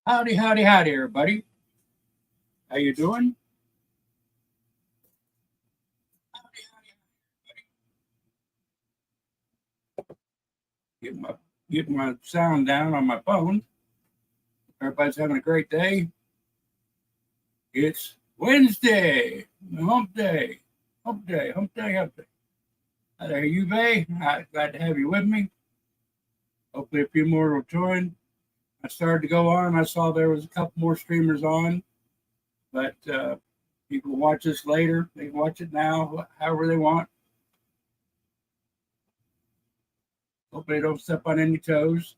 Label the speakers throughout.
Speaker 1: Howdy, howdy, howdy, everybody. How you doing? Get my get my sound down on my phone. Everybody's having a great day. It's Wednesday, hump day, hump day, hump day, hump day. How are you, Bay? Glad to have you with me. Hopefully, a few more will join. I started to go on. I saw there was a couple more streamers on, but people watch this later. They can watch it now, however they want. Hopefully, they don't step on any toes.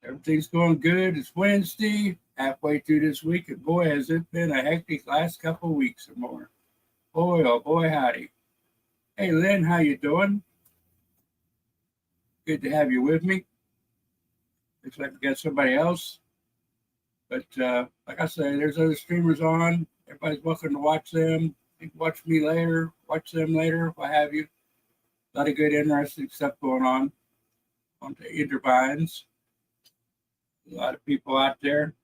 Speaker 1: Everything's going good. It's Wednesday, halfway through this week, and boy, has it been a hectic last couple of weeks or more. Boy, oh boy, howdy. Hey, Lynn, how you doing? Good to have you with me. Looks like we got somebody else. But like I say, there's other streamers on. Everybody's welcome to watch them. You can watch me later, watch them later, what have you. A lot of good, interesting stuff going on the Intervines. A lot of people out there.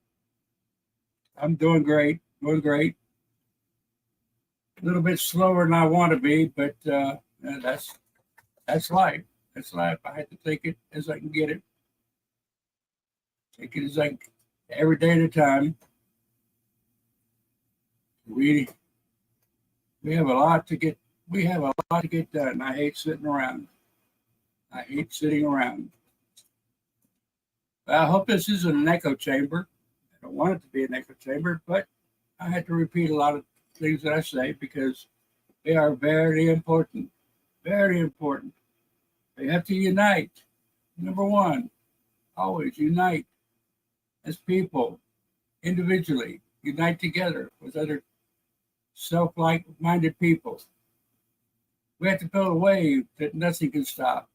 Speaker 1: I'm doing great, doing great. A little bit slower than I want to be, but that's life. That's life. I have to take it as I can get it. Take it as I every day at a time. We we have a lot to get. We have a lot to get done. I hate sitting around. I hate sitting around. I hope this isn't an echo chamber. I don't want it to be an echo chamber, but I had to repeat a lot of things that I say because they are very important. Very important. They have to unite. Number one, always unite as people, individually, unite together with other self-like minded people. We have to build a wave that nothing can stop.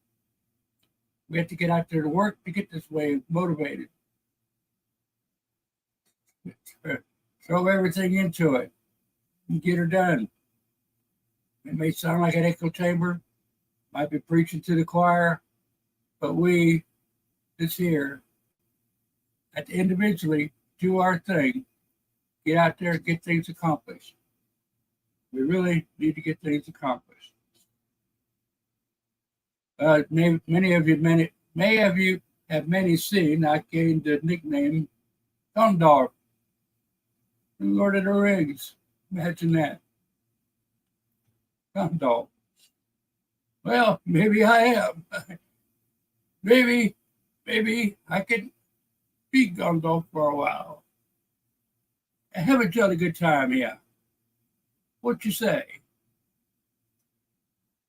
Speaker 1: We have to get out there to work to get this wave motivated. Throw everything into it and get her done. It may sound like an echo chamber, might be preaching to the choir, but we this here at the individually do our thing, get out there and get things accomplished. We really need to get things accomplished. Many of you have many seen. I gained the nickname Gondorf, Lord of the Rings. Imagine that, Gondorf. Well, maybe I am. maybe I can be Gondorf for a while. And have a jolly good time here. What you say?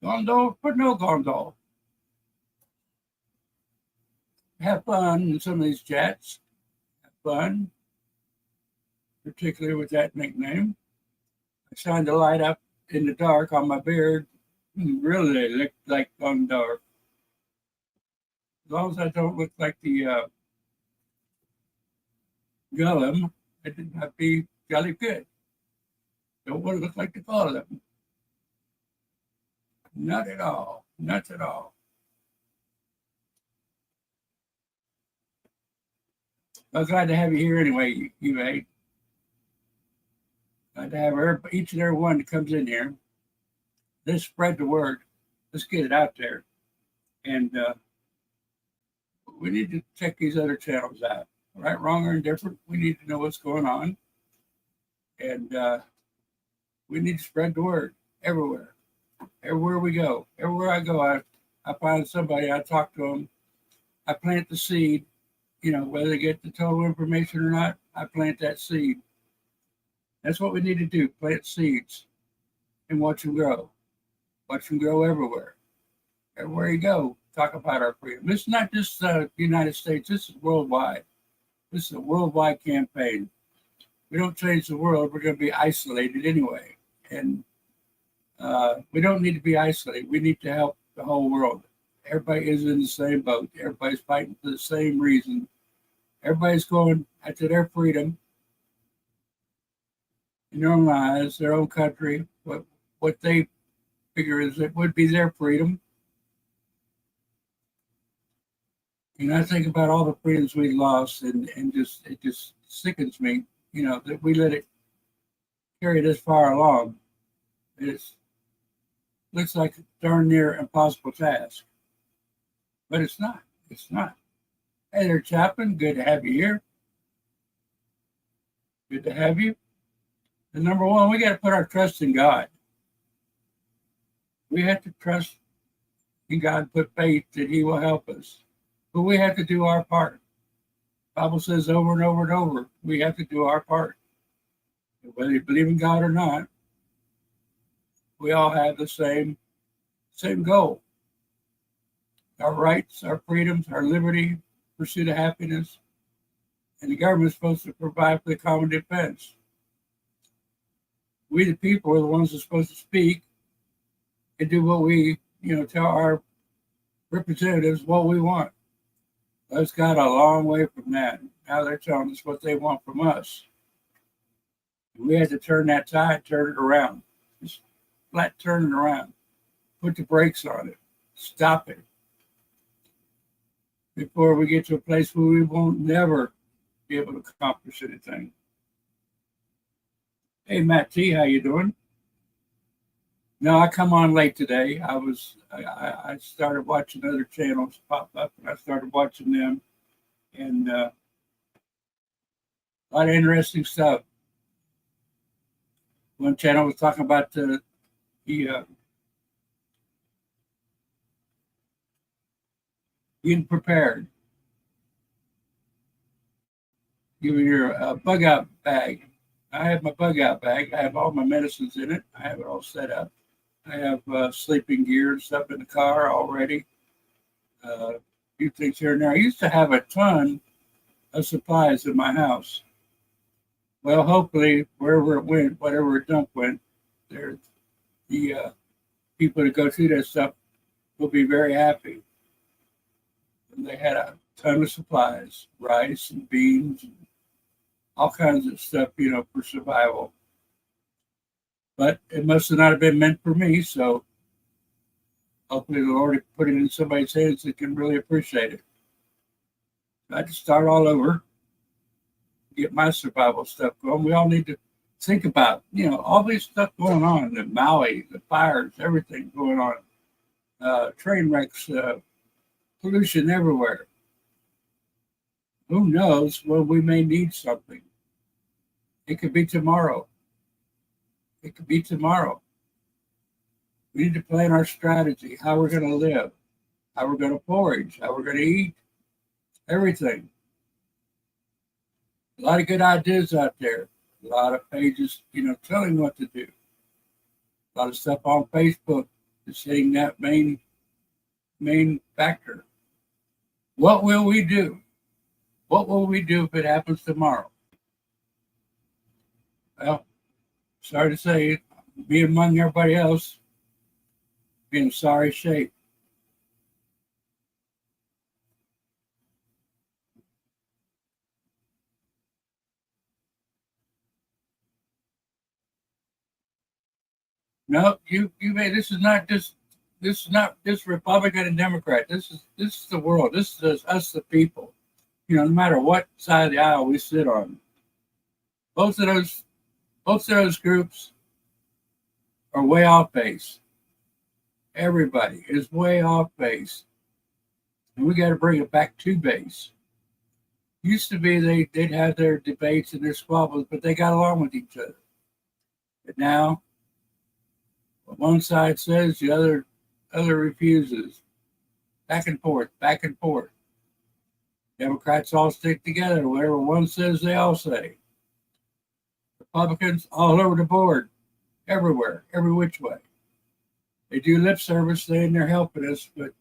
Speaker 1: Gondorf or no Gondorf? Have fun in some of these chats. Have fun, particularly with that nickname. I shined the light up in the dark on my beard. Really looked like Gondorf. As long as I don't look like the Gollum, I think I'd be jolly good. Don't want to look like the Gollum. Not at all. Not at all. I'm glad to have you here anyway, you eight. Glad to have each and every one that comes in here. Let's spread the word. Let's get it out there. And we need to check these other channels out. Right, wrong, or indifferent. We need to know what's going on. And we need to spread the word everywhere. Everywhere we go. Everywhere I go, I find somebody, I talk to them. I plant the seed. You know, whether they get the total information or not, I plant that seed. That's what we need to do, plant seeds and watch them grow. Watch them grow everywhere. Everywhere you go, talk about our freedom. This is not just the United States, this is worldwide. This is a worldwide campaign. We don't change the world, we're going to be isolated anyway. And we don't need to be isolated. We need to help the whole world. Everybody is in the same boat. Everybody's fighting for the same reason. Everybody's going after their freedom in their own lives, their own country, what they figure is it would be their freedom. I think about all the freedoms we lost, and just it just sickens me, that we let it carry this far along. It looks like a darn near impossible task, but it's not. It's not. Hey there, Chaplain. Good to have you here. Good to have you. And number one, we got to put our trust in God. We have to trust in God, put faith that He will help us. But we have to do our part. The Bible says over and over and over, we have to do our part. Whether you believe in God or not, we all have the same goal. Our rights, our freedoms, our liberty, pursuit of happiness, and the government is supposed to provide for the common defense. We, the people, are the ones that are supposed to speak and do what we, tell our representatives what we want. Us got a long way from that. Now they're telling us what they want from us. We had to turn that tide, turn it around. Just flat turn it around. Put the brakes on it. Stop it. Before we get to a place where we won't never be able to accomplish anything. Hey, Matt T, how you doing? No, I come on late today. I started watching other channels pop up, and I started watching them, and a lot of interesting stuff. One channel was talking about the being prepared. Give me your bug out bag. I have my bug out bag. I have all my medicines in it. I have it all set up. I have sleeping gear and stuff in the car already. A few things here and there. I used to have a ton of supplies in my house. Well, hopefully, wherever it went, whatever dump went, the people that go through that stuff will be very happy. And they had a ton of supplies, rice and beans, and all kinds of stuff, for survival. But it must have not been meant for me, so hopefully the Lord put it in somebody's hands that can really appreciate it. I had to start all over, get my survival stuff going. We all need to think about, all this stuff going on, the Maui, the fires, everything going on, train wrecks, pollution everywhere. Who knows when we may need something? It could be tomorrow. It could be tomorrow. We need to plan our strategy, how we're going to live, how we're going to forage, how we're going to eat, everything. A lot of good ideas out there. A lot of pages, telling what to do. A lot of stuff on Facebook is hitting that main factor. What will we do? What will we do if it happens tomorrow? Well, sorry to say, me among everybody else, be in sorry shape. No, you made this is not just Republican and Democrat. This is the world. This is us, the people. No matter what side of the aisle we sit on, both of those groups are way off base. Everybody is way off base, and we got to bring it back to base. Used to be they'd have their debates and their squabbles, but they got along with each other. But now, what one side says, the other refuses. Back and forth, back and forth. Democrats all stick together. Whatever one says, they all say. Republicans all over the board, everywhere, every which way. They do lip service saying they're helping us, but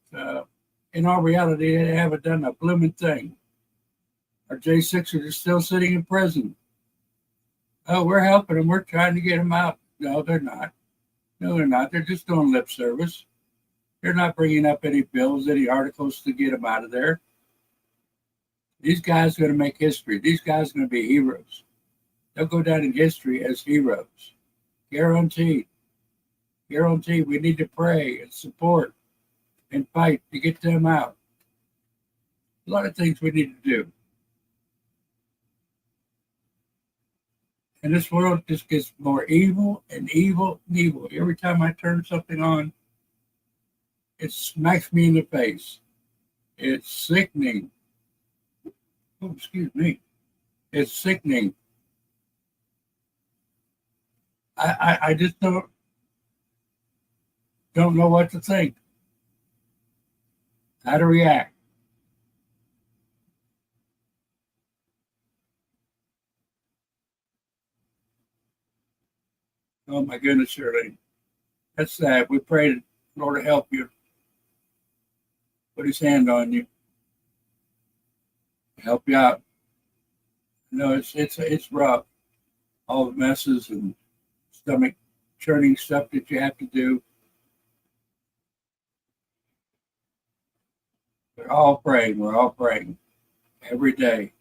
Speaker 1: in all reality, they haven't done a blooming thing. Our J6ers are still sitting in prison. Oh, we're helping them. We're trying to get them out. No, they're not. No, they're not. They're just doing lip service. They're not bringing up any bills, any articles to get them out of there. These guys are going to make history. These guys are going to be heroes. They'll go down in history as heroes. Guaranteed. Guaranteed. We need to pray and support and fight to get them out. A lot of things we need to do. And this world just gets more evil and evil and evil. Every time I turn something on, it smacks me in the face. It's sickening. Oh, excuse me. It's sickening. I just don't know what to think, how to react. Oh my goodness, Shirley. That's sad. We pray the Lord to help you, put his hand on you, help you out. No, it's rough. All the messes and stomach churning stuff that you have to do. We're all praying. We're all praying every day.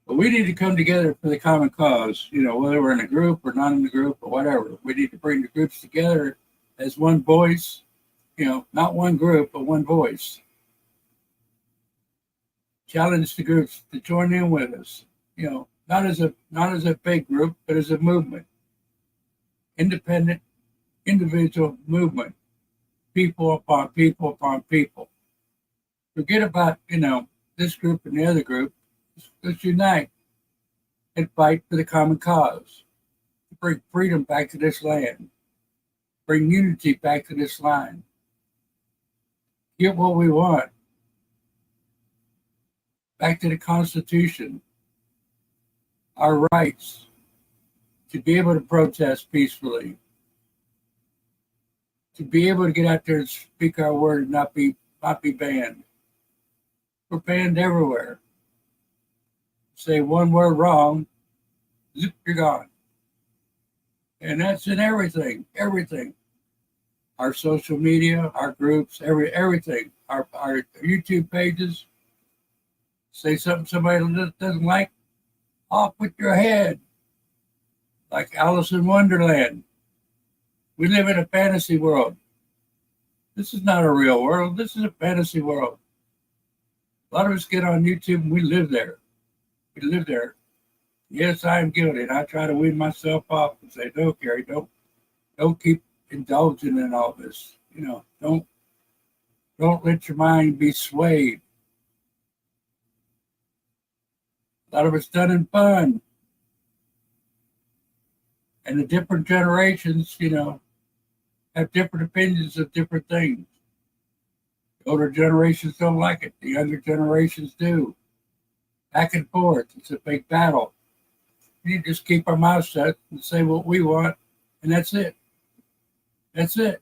Speaker 1: But we need to come together for the common cause, whether we're in a group or not in a group or whatever. We need to bring the groups together as one voice, not one group, but one voice. Challenge the groups to join in with us, not as a big group, but as a movement. Independent, individual movement. People upon people upon people. Forget about, this group and the other group. Let's unite and fight for the common cause. To bring freedom back to this land. Bring unity back to this land. Get what we want. Back to the Constitution. Our rights. To be able to protest peacefully. To be able to get out there and speak our word and not be banned. We're banned everywhere. Say one word wrong, zip, you're gone. And that's in everything. Our social media, our groups, everything. Our YouTube pages. Say something somebody doesn't like, off with your head. Like Alice in Wonderland. We live in a fantasy world. This is not a real world. This is a fantasy world. A lot of us get on YouTube and we live there. We live there. Yes, I am guilty. And I try to wean myself off and say, no, Gary, don't keep indulging in all this. Don't let your mind be swayed. A lot of it's done in fun. And the different generations, have different opinions of different things. The older generations don't like it. The younger generations do. Back and forth. It's a big battle. We just keep our mouths shut and say what we want, and that's it. That's it.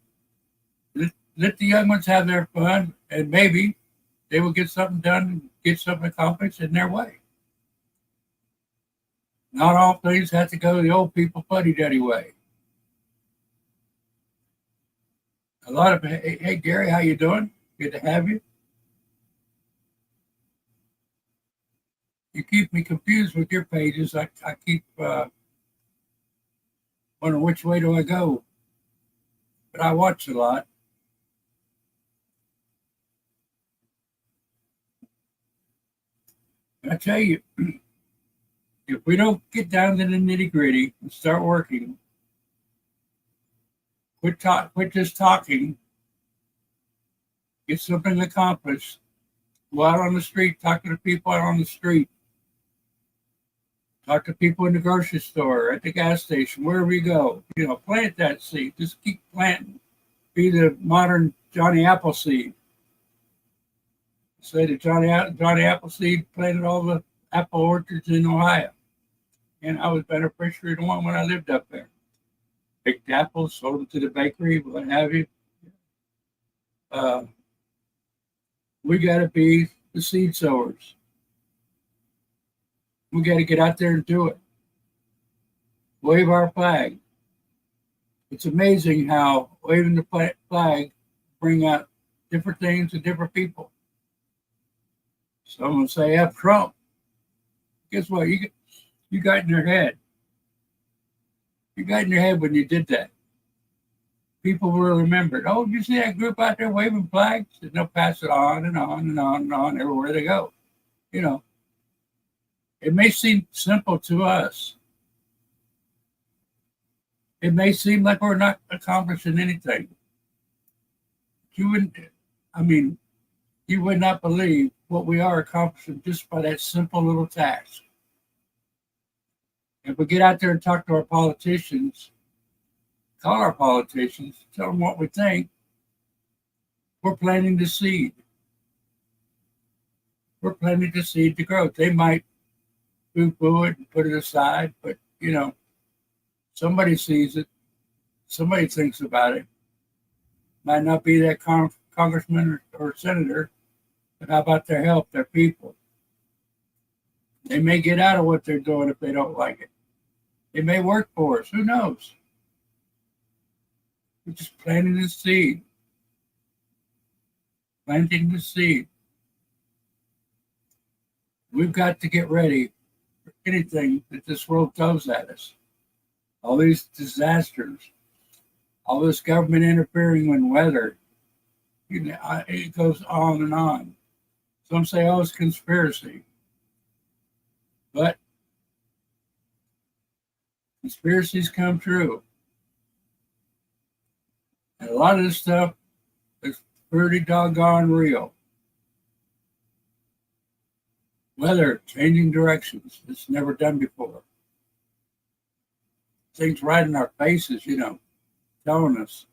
Speaker 1: Let the young ones have their fun, and maybe they will get something done and get something accomplished in their way. Not all things have to go the old people fuddy-duddy way. A lot of, hey, Gary, how you doing? Good to have you. You keep me confused with your pages. I keep wondering which way do I go. But I watch a lot. And I tell you, if we don't get down to the nitty-gritty and start working, quit just talking, get something accomplished, go out on the street, talk to the people out on the street, talk to people in the grocery store, at the gas station, wherever you go. Plant that seed. Just keep planting. Be the modern Johnny Appleseed. Say that Johnny Appleseed planted all the apple orchards in Ohio. And I was beneficiary of the one when I lived up there. Picked apples, sold them to the bakery, what have you. We got to be the seed sowers. We got to get out there and do it. Wave our flag. It's amazing how waving the flag bring out different things to different people. Some will say F Trump. Guess what? You got in your head. You got in your head when you did that. People will remember it. Oh, you see that group out there waving flags? And they'll pass it on and on and on and on everywhere they go. You know, it may seem simple to us. It may seem like we're not accomplishing anything. You wouldn't, I mean, you would not believe what we are accomplishing just by that simple little task. If we get out there and talk to our politicians, call our politicians, tell them what we think, we're planting the seed. We're planting the seed to growth. They might poo-poo it and put it aside, but, you know, somebody sees it. Somebody thinks about it. Might not be that congressman or senator, but how about their health, their people? They may get out of what they're doing if they don't like it. It may work for us. Who knows? We're just planting the seed. Planting the seed. We've got to get ready for anything that this world throws at us. All these disasters, all this government interfering in weather. You know, it goes on and on. Some say, oh, it's conspiracy. But conspiracies come true. And a lot of this stuff is pretty doggone real. Weather changing directions. It's never done before. Things right in our faces, you know, telling us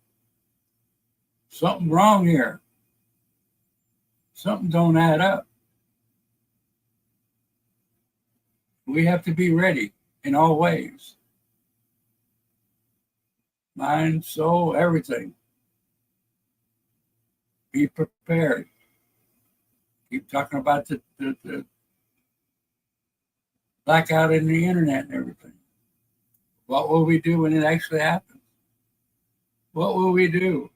Speaker 1: something wrong here. Something don't add up. We have to be ready in all ways. Mind, soul, everything. Be prepared. Keep talking about the blackout in the internet and everything. What will we do when it actually happens? What will we do?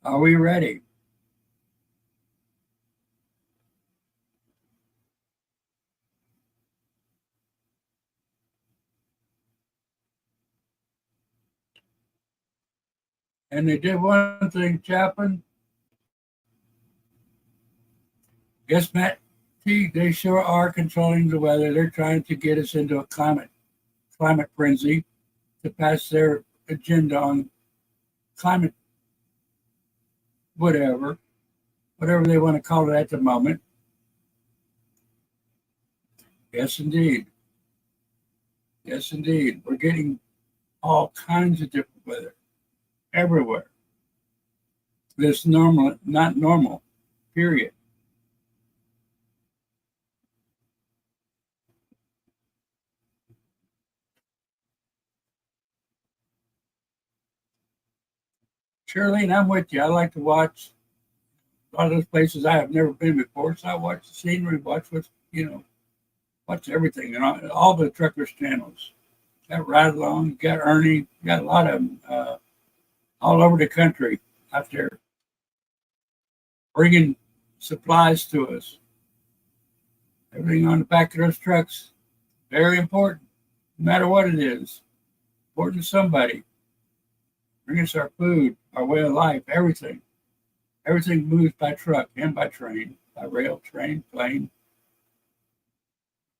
Speaker 1: Are we ready? And they did one thing, Chaplain. Yes, Matt T, they sure are controlling the weather. They're trying to get us into a climate frenzy to pass their agenda on climate whatever they want to call it at the moment. Yes, indeed. Yes, indeed. We're getting all kinds of different weather everywhere. This normal, not normal, period. Shirley, I'm with you. I like to watch a lot of those places I have never been before. So I watch the scenery, watch what's, you know, watch everything and all the truckers channels. Got Ride Along, got Ernie, got a lot of them all over the country out there bringing supplies to us. Everything on the back of those trucks, very important, no matter what it is. Important to somebody. Bring us our food, our way of life, everything. Everything moves by truck and by train, by rail, train, plane.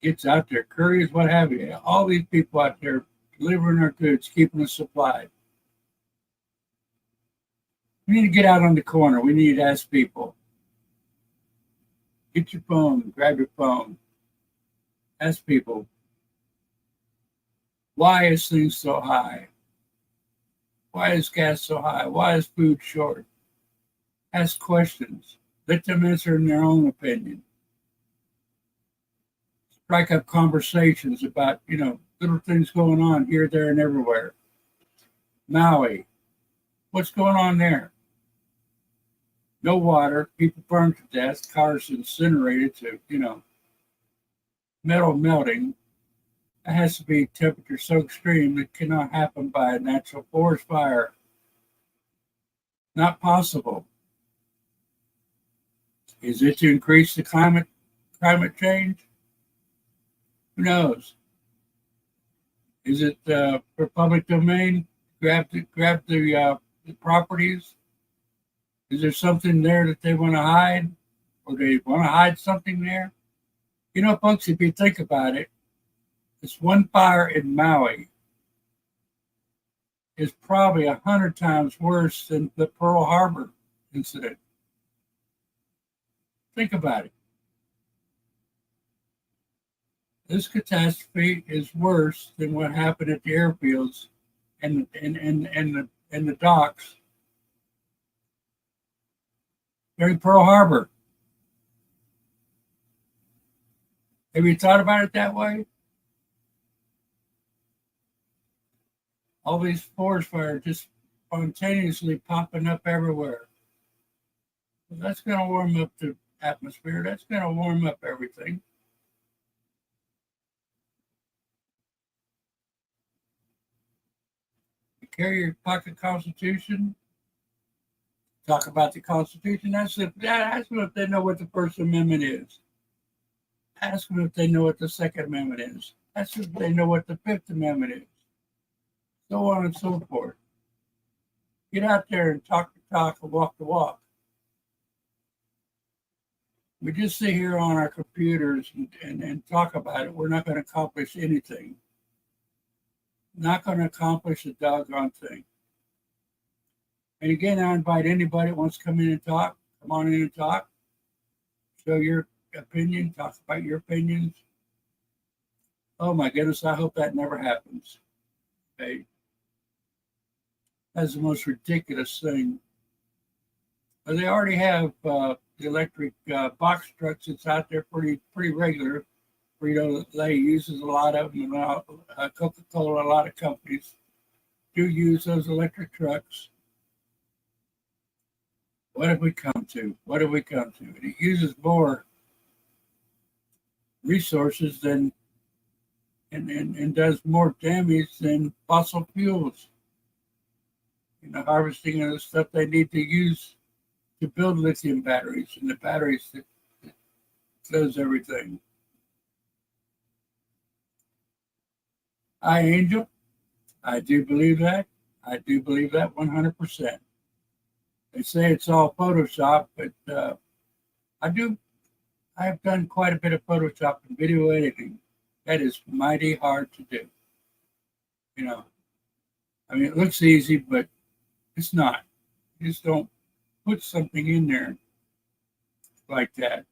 Speaker 1: Gets out there, couriers, what have you. All these people out there delivering our goods, keeping us supplied. We need to get out on the corner. We need to ask people. Get your phone, grab your phone. Ask people, why is things so high? Why is gas so high? Why is food short? Ask questions. Let them answer in their own opinion. Strike up conversations about, you know, little things going on here, there, and everywhere. Maui, what's going on there? No water, people burned to death, cars incinerated to, you know, metal melting. It has to be temperature so extreme it cannot happen by a natural forest fire. Not possible. Is it to increase the climate change? Who knows? Is it for public domain the properties? Is there something there that they want to hide, or they want to hide something there? You know, folks, if you think about it, this one fire in Maui is probably 100 times worse than the Pearl Harbor incident. Think about it. This catastrophe is worse than what happened at the airfields and the docks during Pearl Harbor. Have you thought about it that way? All these forest fires just spontaneously popping up everywhere. Well, that's going to warm up the atmosphere. That's going to warm up everything. You carry your pocket Constitution. Talk about the Constitution. Ask them if they know what the First Amendment is. Ask them if they know what the Second Amendment is. Ask them if they know what the Fifth Amendment is. So on and so forth. Get out there and talk the talk and walk the walk. We just sit here on our computers and talk about it. We're not going to accomplish anything. Not going to accomplish a doggone thing. And again, I invite anybody that wants to come in and talk. Come on in and talk. Show your opinion. Talk about your opinions. Oh my goodness, I hope that never happens. Okay. That's the most ridiculous thing. But they already have the electric box trucks. It's out there pretty regular. Frito-Lay uses a lot of them. Coca-Cola, a lot of companies do use those electric trucks. What have we come to? What have we come to? It uses more resources than and does more damage than fossil fuels. You know, harvesting of the stuff they need to use to build lithium batteries and the batteries that does everything. Angel, I do believe that. I do believe that 100%. They say it's all Photoshop, but I've done quite a bit of Photoshop and video editing. That is mighty hard to do. You know, I mean, it looks easy, but it's not. You just don't put something in there like that.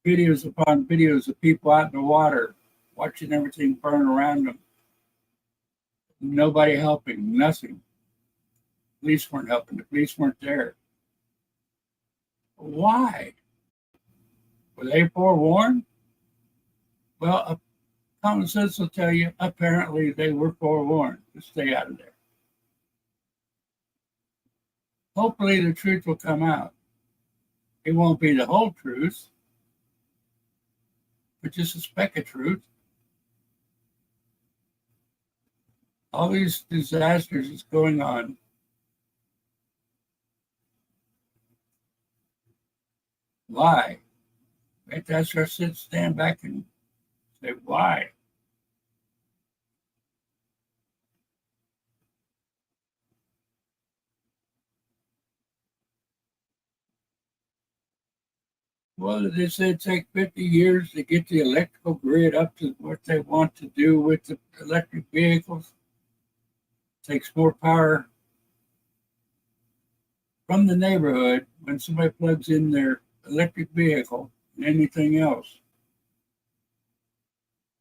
Speaker 1: Videos upon videos of people out in the water, watching everything burn around them. Nobody helping, nothing. Police weren't helping. The police weren't there. Why? Were they forewarned? Well, common sense will tell you apparently they were forewarned to stay out of there. Hopefully the truth will come out. It won't be the whole truth, but just a speck of truth. All these disasters is going on. Why? That's where I stand back and say, why? Well, they said it take 50 years to get the electrical grid up to what they want to do with the electric vehicles. It takes more power from the neighborhood when somebody plugs in their electric vehicle than anything else.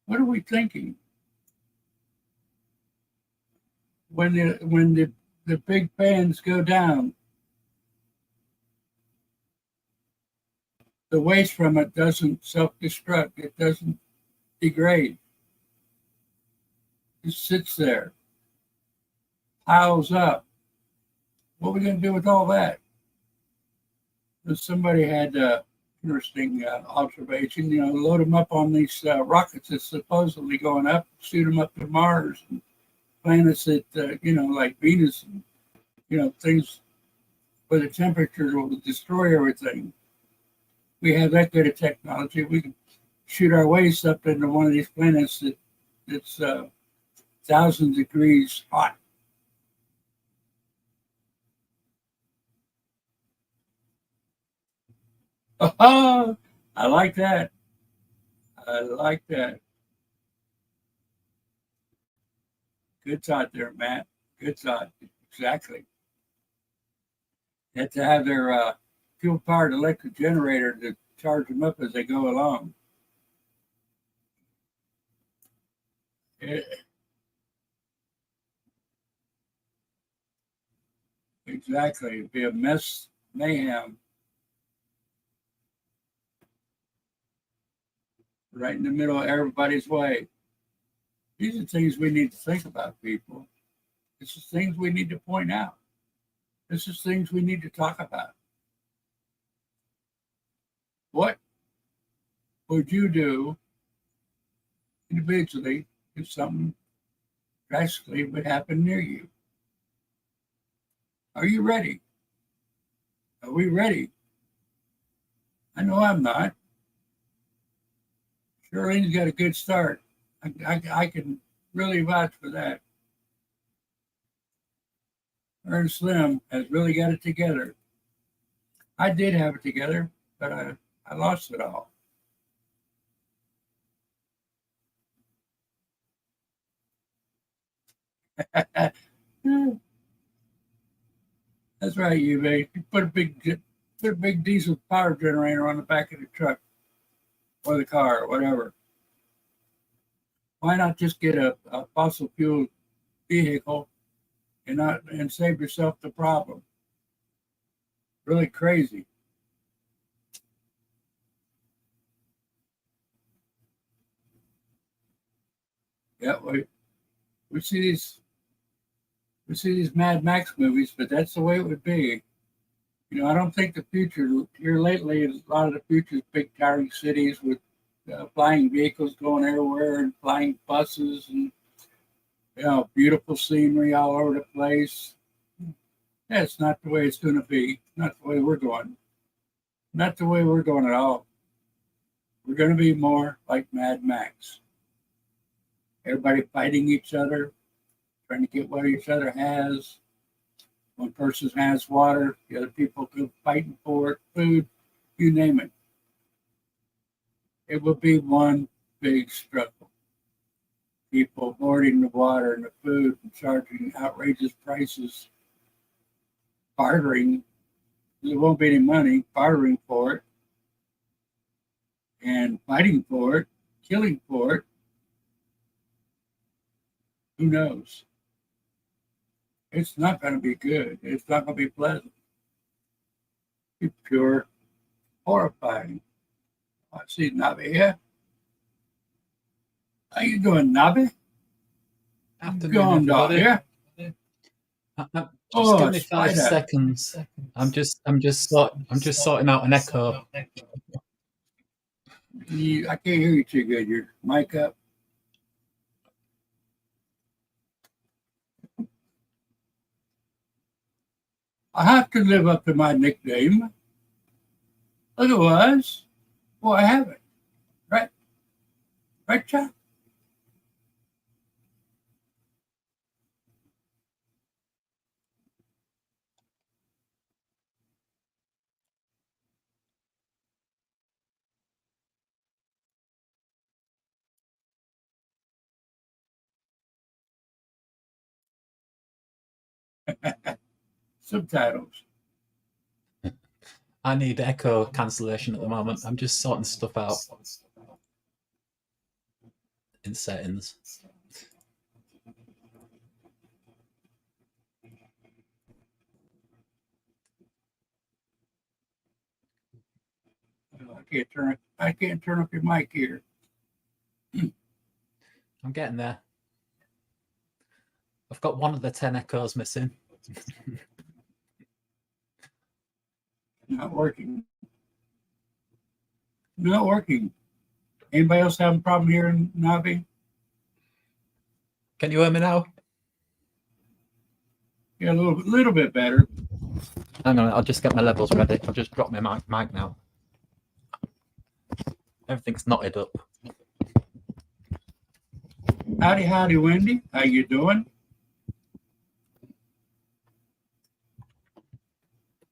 Speaker 1: What are we thinking? When the big fans go down, the waste from it doesn't self-destruct. It doesn't degrade. It sits there, piles up. What are we going to do with all that? Somebody had interesting observation. You know, load them up on these rockets that's supposedly going up, shoot them up to Mars and planets that, like Venus, and, things where the temperature will destroy everything. We have that good of technology. We can shoot our waste up into one of these planets that's 1,000 degrees hot. Oh, I like that. I like that. Good thought there, Matt. Good thought. Exactly. They have to have their fuel-powered electric generator to charge them up as they go along. Exactly. It'd be a mess, mayhem, right in the middle of everybody's way. These are things we need to think about, people. This is things we need to point out. This is things we need to talk about. What would you do individually if something drastically would happen near you? Are you ready? Are we ready? I know I'm not. Charlene's got a good start. I can really vouch for that. Her and Slim has really got it together. I did have it together, but I lost it all. That's right, you mate. You put a big diesel power generator on the back of the truck or the car or whatever. Why not just get a fossil fuel vehicle and save yourself the problem? Really crazy. Yeah, we see these Mad Max movies, but that's the way it would be. You know, I don't think the future here lately is a lot of the future is big towering cities with flying vehicles going everywhere and flying buses and beautiful scenery all over the place. That's not the way it's going to be. Not the way we're going. Not the way we're going at all. We're going to be more like Mad Max. Everybody fighting each other, trying to get what each other has. One person has water, the other people go fighting for it, food, you name it. It will be one big struggle. People hoarding the water and the food and charging outrageous prices, bartering. There won't be any money, bartering for it, and fighting for it, killing for it. Who knows? It's not going to be good. It's not going to be pleasant. It's pure horrifying. I see Nabi here. How you doing, Nabi?
Speaker 2: Afternoon,
Speaker 1: Going down
Speaker 2: everybody.
Speaker 1: here?
Speaker 2: Just give me 5 seconds. I'm just sorting out an echo.
Speaker 1: I can't hear you too good. Your mic up. I have to live up to my nickname. Otherwise, well, I haven't. Right? Right, Chuck? Subtitles.
Speaker 2: I need echo cancellation at the moment. I'm just sorting stuff out in settings.
Speaker 1: I can't turn up your mic here.
Speaker 2: I'm getting there. I've got one of the 10 echoes missing.
Speaker 1: Not working. Not working. Anybody else having a problem here in Navi?
Speaker 2: Can you hear me now?
Speaker 1: Yeah, a little bit better.
Speaker 2: Hang on, I'll just get my levels ready. I'll just drop my mic now. Everything's knotted up.
Speaker 1: Howdy, howdy, Wendy. How you doing?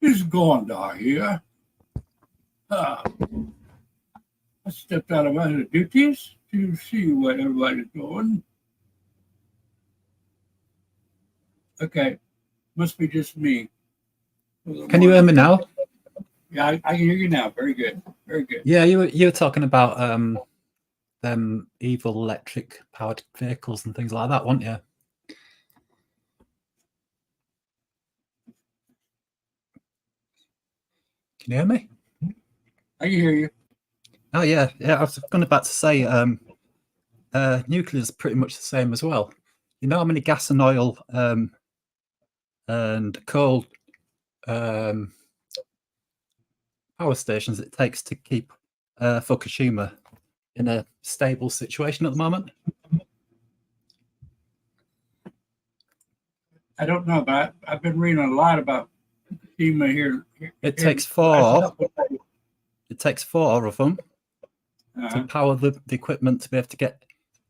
Speaker 1: It's Gondar here. I stepped out of my duties to see what everybody's doing. Okay, must be just me.
Speaker 2: Can you hear me now?
Speaker 1: Yeah, I can hear you now. Very good. Very good.
Speaker 2: Yeah, you were talking about them evil electric powered vehicles and things like that, weren't you? Can you hear me?
Speaker 1: I can hear you.
Speaker 2: Oh yeah. I was going about to say nuclear is pretty much the same as well. You know how many gas and oil and coal power stations it takes to keep Fukushima in a stable situation at the moment?
Speaker 1: I don't know, but I've been reading a lot about Fukushima here.
Speaker 2: It takes four. It takes four of them to power the equipment to be able to get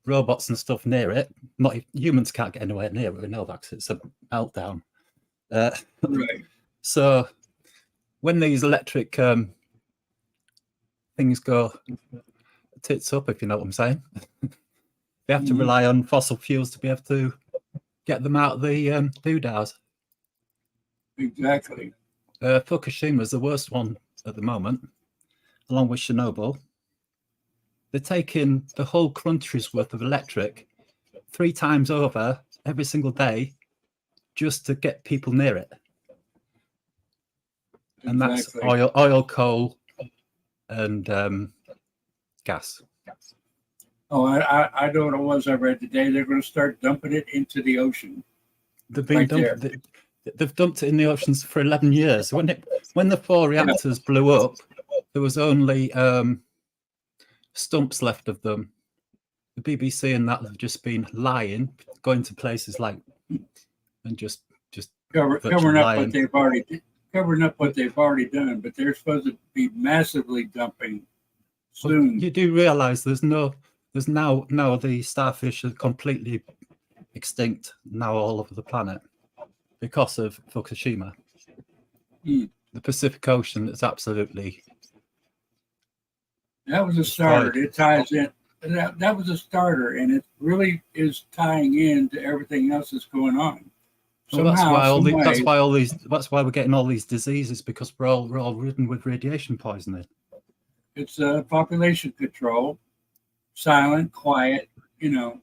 Speaker 2: robots and stuff near it. Not humans can't get anywhere near it. We know that 'cause it's a meltdown.
Speaker 1: Right.
Speaker 2: So when these electric things go tits up, if you know what I'm saying, they have to rely on fossil fuels to be able to get them out of the doodads.
Speaker 1: Exactly.
Speaker 2: Fukushima is the worst one at the moment, along with Chernobyl. They're taking the whole country's worth of electric 3 times over every single day just to get people near it. And that's oil, coal, and gas.
Speaker 1: Oh, I know what it was I read today. They're going to start dumping it into the ocean.
Speaker 2: They've dumped it in the oceans for 11 years. When the 4 reactors blew up, there was only stumps left of them. The BBC and that have just been lying, going to places like and just
Speaker 1: covering up what they've already done. But they're supposed to be massively dumping soon.
Speaker 2: Well, you do realise there's now the starfish are completely extinct now all over the planet because of Fukushima. The Pacific Ocean is absolutely.
Speaker 1: That was a starter. It ties in. That was a starter, and it really is tying in to everything else that's going on.
Speaker 2: Well, that's why we're getting all these diseases, because we're all ridden with radiation poisoning.
Speaker 1: It's population control, silent, quiet. You know,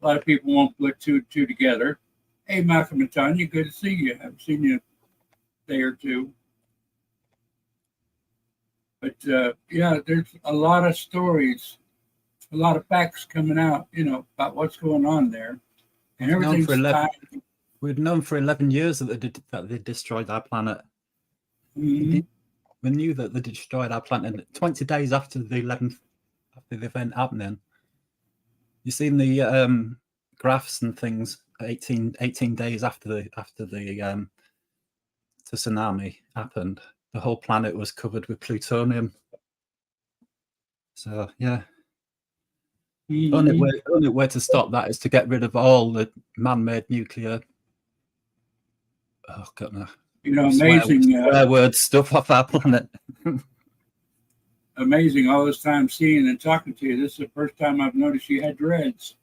Speaker 1: a lot of people won't put two together. Hey, Malcolm and Tanya, good to see you. I haven't seen you a day or two. But yeah, there's a lot of stories, a lot of facts coming out, about what's going on there, and everything's tied.
Speaker 2: We've known for 11 years that they destroyed our planet.
Speaker 1: Mm-hmm.
Speaker 2: We knew that they destroyed our planet, and 20 days after the event happening, you've seen the graphs and things. 18 days after the tsunami happened, the whole planet was covered with plutonium. So yeah, only way to stop that is to get rid of all the man-made nuclear. Oh God, no.
Speaker 1: Amazing
Speaker 2: swear word stuff off our planet.
Speaker 1: Amazing all this time seeing and talking to you. This is the first time I've noticed you had dreads.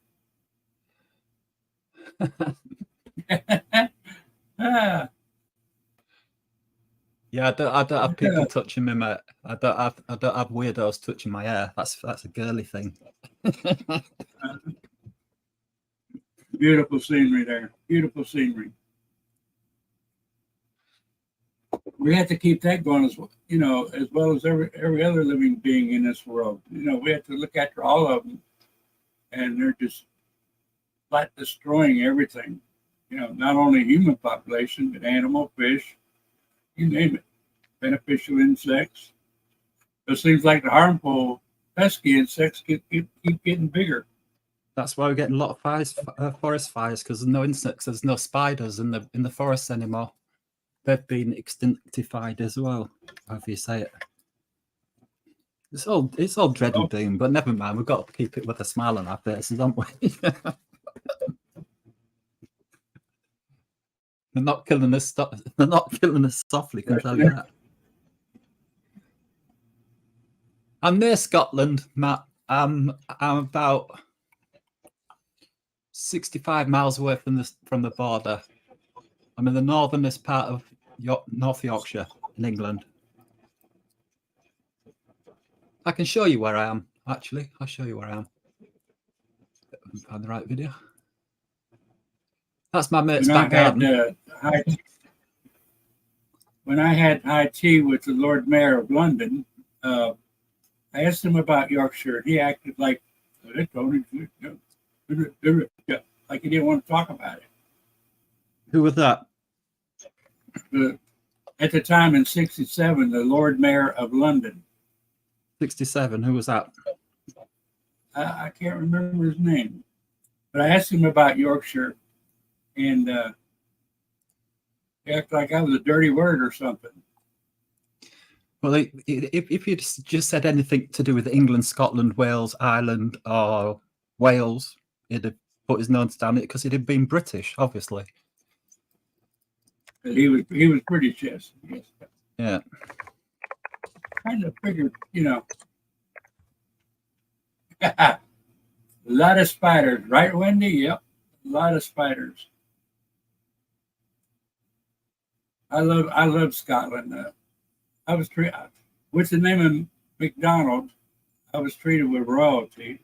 Speaker 2: Yeah, I don't have people touching me, mate. I don't have weirdos touching my hair. That's a girly thing.
Speaker 1: Beautiful scenery there. Beautiful scenery. We have to keep that going as well as every other living being in this world. We have to look after all of them, and they're just flat destroying everything. Not only human population, but animal, fish, you name it, beneficial insects. It seems like the harmful, pesky insects keep getting bigger.
Speaker 2: That's why we're getting a lot of fires, forest fires, because there's no insects, there's no spiders in the forests anymore. They've been extinctified as well, however you say it. It's all dread and doom, but never mind. We've got to keep it with a smile on our faces, haven't we? They're not killing us. They're not killing us softly. Can tell you that. I'm near Scotland, Matt. I'm about 65 miles away from the border. I'm in the northernest part of North Yorkshire in England. I can show you where I am. Actually, I'll show you where I am. Find the right video. That's my mate's back garden.
Speaker 1: When I had high tea with the Lord Mayor of London, I asked him about Yorkshire. He acted like he didn't want to talk about it.
Speaker 2: Who was that?
Speaker 1: At the time in '67, the Lord Mayor of London.
Speaker 2: 67. Who was that?
Speaker 1: I can't remember his name, but I asked him about Yorkshire, and he acted like I was a dirty word or something.
Speaker 2: Well, if you just said anything to do with England, Scotland, Wales, Ireland, or Wales, he'd have put his nose down it because he'd have been British, obviously.
Speaker 1: He was British, yes.
Speaker 2: Yeah.
Speaker 1: Kind of figured, a lot of spiders, right, Wendy? Yep, a lot of spiders. I love Scotland. I was treated with the name of McDonald. I was treated with royalty.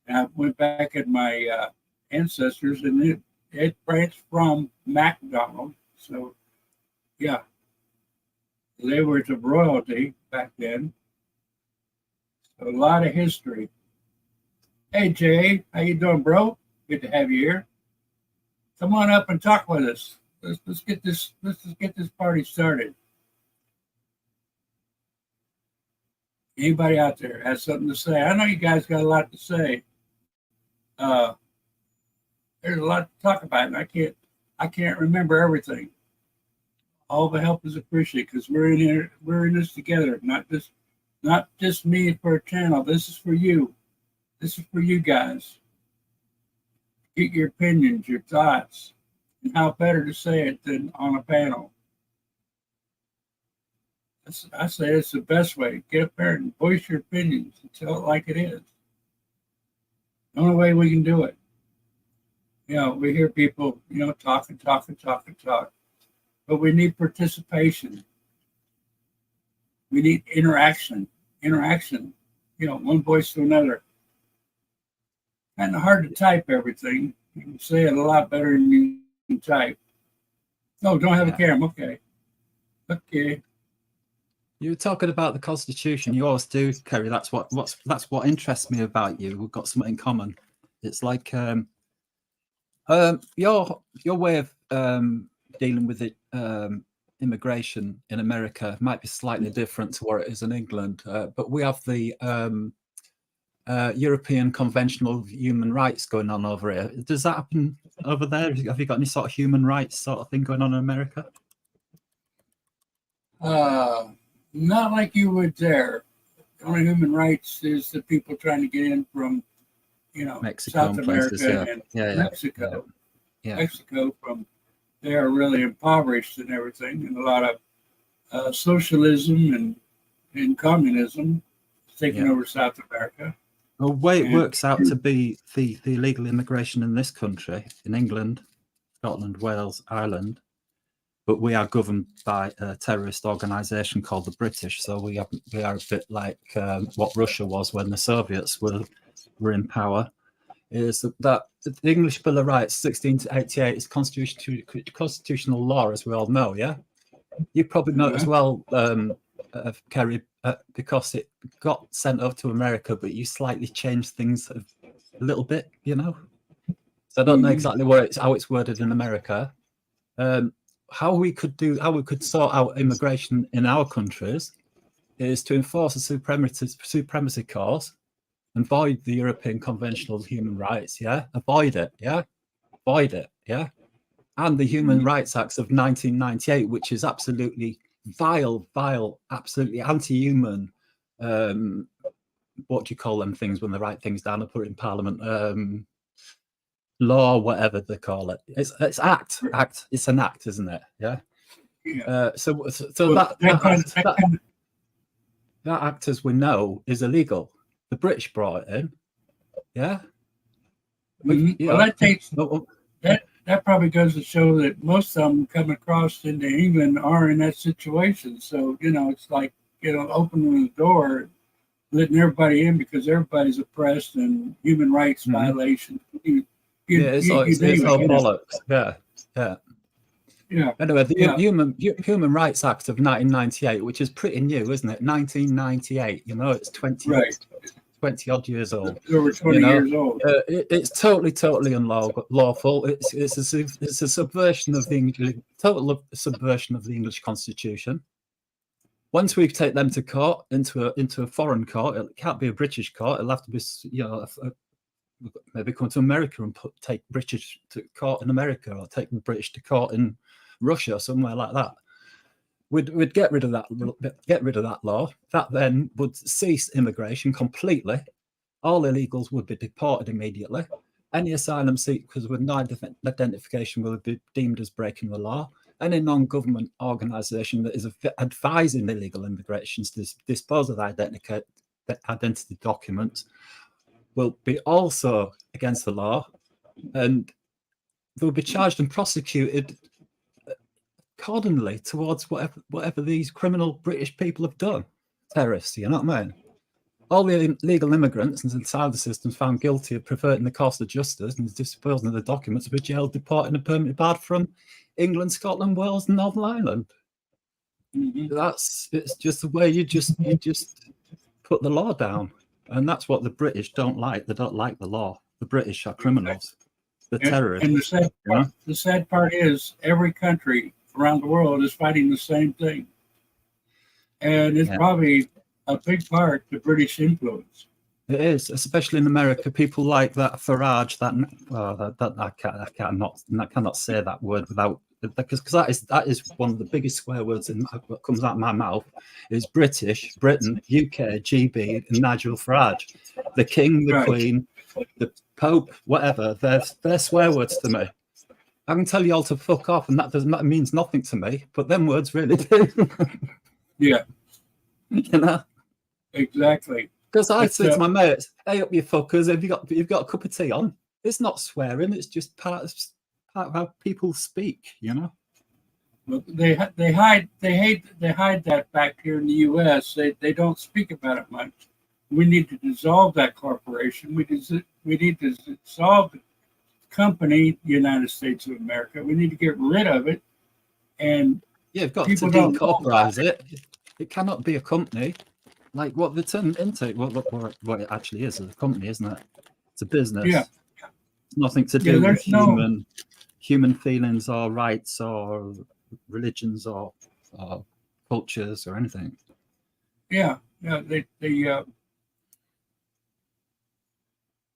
Speaker 1: And I went back at my ancestors, and it branched from MacDonald. So, yeah, they were the royalty back then. So a lot of history. Hey Jay, how you doing, bro? Good to have you here. Come on up and talk with us. Let's get this party started. Anybody out there has something to say? I know you guys got a lot to say. There's a lot to talk about, and I can't remember everything. All the help is appreciated because we're in here. We're in this together. Not just me for a channel. This is for you. This is for you guys. Get your opinions, your thoughts, and how better to say it than on a panel. I say it's the best way. Get up there and voice your opinions and tell it like it is. The only way we can do it. We hear people, talk. But we need participation. We need interaction. One voice to another. Kind of hard to type everything. You can say it a lot better than you can type. No, don't have a camera. Okay.
Speaker 2: You were talking about the Constitution. You always do, Kerry. That's what interests me about you. We've got something in common. It's like your way of dealing with it, immigration in America might be slightly different to what it is in England. But we have the European Convention of Human Rights going on over here. Does that happen over there? Have you got any sort of human rights sort of thing going on in America?
Speaker 1: Not like you would there. The only human rights is the people trying to get in from,
Speaker 2: Mexico
Speaker 1: South
Speaker 2: and
Speaker 1: America
Speaker 2: places,
Speaker 1: and Mexico.
Speaker 2: Yeah.
Speaker 1: Mexico, they are really impoverished and everything, and a lot of socialism and communism taking over South America.
Speaker 2: Well, the way it works out to be the illegal immigration in this country, in England, Scotland, Wales, Ireland, but we are governed by a terrorist organisation called the British. So we are a bit like what Russia was when the Soviets were in power. Is that the English Bill of Rights, 1688, is constitutional law, as we all know. Yeah, you probably know it as well, Kerry, because it got sent over to America, but you slightly changed things a little bit. So I don't know exactly how it's worded in America. How we could sort out immigration in our countries is to enforce a supremacy clause and void the European Convention of Human Rights. Avoid it. And the Human Rights Acts of 1998, which is absolutely vile, absolutely anti-human, what do you call them things when they write things down and put it in Parliament? Law, whatever they call it. It's act. It's an act, isn't it? Yeah.
Speaker 1: Yeah.
Speaker 2: So
Speaker 1: Well,
Speaker 2: that act, as we know, is illegal. The British brought it in. Yeah.
Speaker 1: Well, that probably goes to show that most of them come across into England are in that situation. So, it's like, opening the door, letting everybody in because everybody's oppressed and human rights violations.
Speaker 2: It's all bollocks. Yeah. Anyway, the Human Rights Act of 1998, which is pretty new, isn't it? 1998. It's 20 odd years old.
Speaker 1: Over 20 years old.
Speaker 2: It's totally unlawful. It's a subversion of the total subversion of the English Constitution. Once we take them to court, into a foreign court, it can't be a British court. It'll have to be, maybe come to America and take British to court in America, or take the British to court in Russia or somewhere like that. We'd get rid of that law. That then would cease immigration completely. All illegals would be deported immediately. Any asylum seekers with no identification will be deemed as breaking the law. Any non-government organisation that is advising illegal immigrants to dispose of identity documents will be also against the law, and they'll be charged and prosecuted accordingly towards whatever these criminal British people have done. Terrorists, you know what I mean? All the illegal immigrants inside the system found guilty of perverting the course of justice and disposing of the documents will be jailed, deported, and permanently barred from England, Scotland, Wales, and Northern Ireland. It's just the way you just put the law down, and that's what the British don't like. They don't like the law. The British are criminals. The terrorists.
Speaker 1: And the sad part is every country around the world is fighting the same thing, and it's probably a big part the British influence.
Speaker 2: It is, especially in America. People like that Farage. I cannot say that word without, because that is one of the biggest swear words that comes out of my mouth. Is British, Britain, UK, GB, and Nigel Farage, the King, the Queen, the Pope, whatever. They're swear words to me. I can tell you all to fuck off, and that means nothing to me. But them words really do.
Speaker 1: Yeah.
Speaker 2: Exactly. Because I say to my mates, "Hey up, you fuckers! Have you got a cup of tea on?" It's not swearing; it's just part of how people speak.
Speaker 1: Well, they hide that back here in the U.S. They don't speak about it much. We need to dissolve that corporation. We need to dissolve the company, United States of America. We need to get rid of it. And
Speaker 2: you've got to decorporate it. It cannot be a company. Like what they turn into, what it actually is a company, isn't it? It's a business.
Speaker 1: Yeah.
Speaker 2: It's nothing to do with human feelings or rights or religions or cultures or anything.
Speaker 1: Yeah. They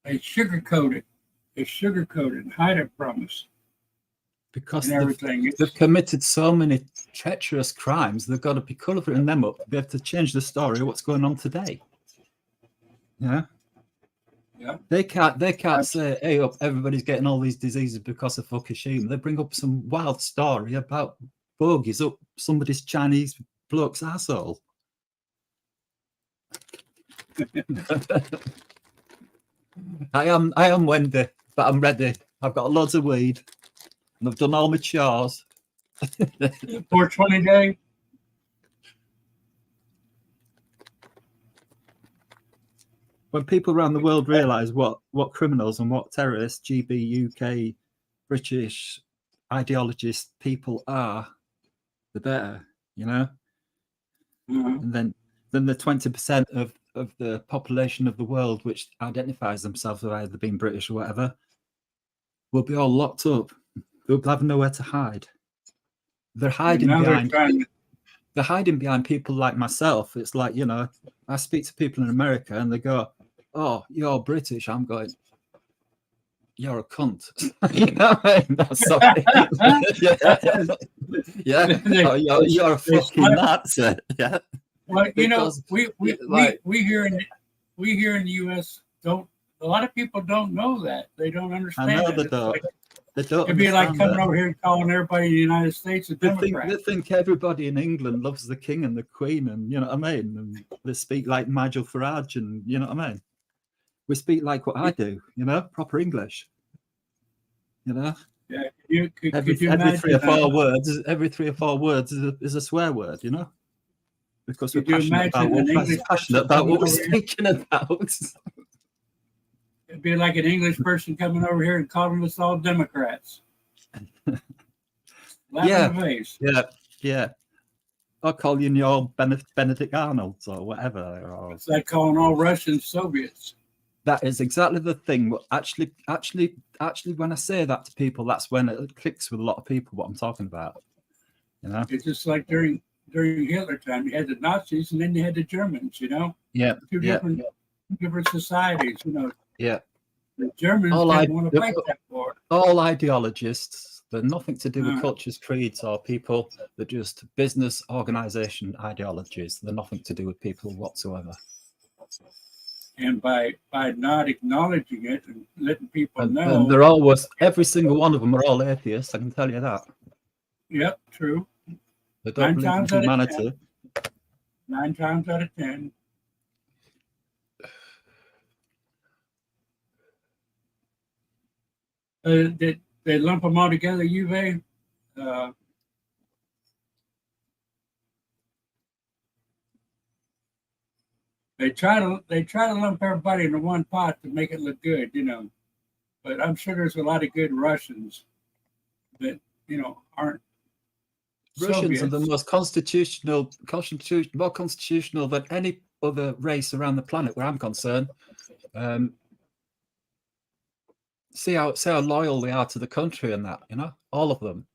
Speaker 1: sugarcoat it. They sugarcoat it and hide it from us.
Speaker 2: Because they've committed so many treacherous crimes, they've got to be covering them up. They have to change the story of what's going on today. Yeah. They can't say, "Hey, up, everybody's getting all these diseases because of Fukushima." They bring up some wild story about bogies up somebody's Chinese bloke's asshole. I am Wendy, but I'm ready. I've got loads of weed. And I've done all my chores.
Speaker 1: 420 day.
Speaker 2: When people around the world realise what criminals and what terrorists, GB, UK, British ideologist people are, the better, And then the 20% of the population of the world which identifies themselves as either being British or whatever will be all locked up. They'll have nowhere to hide. They're hiding behind people like myself. It's like, I speak to people in America and they go, "Oh, you're British." I'm going, "You're a cunt." Sorry. Yeah. Oh, you're a fucking Nazi. Yeah.
Speaker 1: Well, you know,
Speaker 2: because
Speaker 1: we here in the U.S. don't. A lot of people don't know that. They don't
Speaker 2: I
Speaker 1: understand
Speaker 2: know
Speaker 1: that.
Speaker 2: they
Speaker 1: It's
Speaker 2: don't.
Speaker 1: like,
Speaker 2: They don't
Speaker 1: it'd be like
Speaker 2: understand
Speaker 1: coming
Speaker 2: that.
Speaker 1: over here and calling everybody in the United States a
Speaker 2: They
Speaker 1: Democrat.
Speaker 2: think everybody in England loves the king and the queen, and you know what I mean. And they speak like Nigel Farage, and you know what I mean. We speak like what I do, you know, proper English. You know,
Speaker 1: Yeah,
Speaker 2: every
Speaker 1: could you
Speaker 2: every three or
Speaker 1: imagine?
Speaker 2: four words, is a swear word, you know, because we're
Speaker 1: Could you
Speaker 2: passionate about
Speaker 1: imagine an English
Speaker 2: passionate
Speaker 1: person
Speaker 2: about
Speaker 1: coming
Speaker 2: what we're
Speaker 1: over here?
Speaker 2: speaking about.
Speaker 1: It'd be like an English person coming over here and calling us all Democrats. Laughing
Speaker 2: Yeah.
Speaker 1: in the face.
Speaker 2: Yeah. I'll call you all Benedict Arnolds or whatever. Or,
Speaker 1: It's like calling all Russians Soviets.
Speaker 2: that is exactly the thing. But actually, when I say that to people, that's when it clicks with a lot of people what I'm talking about. You know?
Speaker 1: It's just like during Hitler time, you had the Nazis and then you had the Germans. You know,
Speaker 2: Yeah.
Speaker 1: two different societies. You know,
Speaker 2: Yeah.
Speaker 1: the Germans didn't want to fight that war.
Speaker 2: All ideologists, they're nothing to do with
Speaker 1: Uh.
Speaker 2: cultures, creeds, or people. They're just business organization ideologies. They're nothing to do with people whatsoever.
Speaker 1: And by not acknowledging it and letting people know,
Speaker 2: and they're always, every single one of them are all atheists. I can tell you that.
Speaker 1: Yep, true.
Speaker 2: They don't believe in humanity.
Speaker 1: 9 times out of 10. They lump them all together, Uwe. They try to lump everybody into one pot to make it look good, you know. But I'm sure there's a lot of good Russians that, you know, aren't
Speaker 2: Russians
Speaker 1: Soviets.
Speaker 2: are the most more constitutional than any other race around the planet where I'm concerned. See how loyal they are to the country and that, you know, all of them.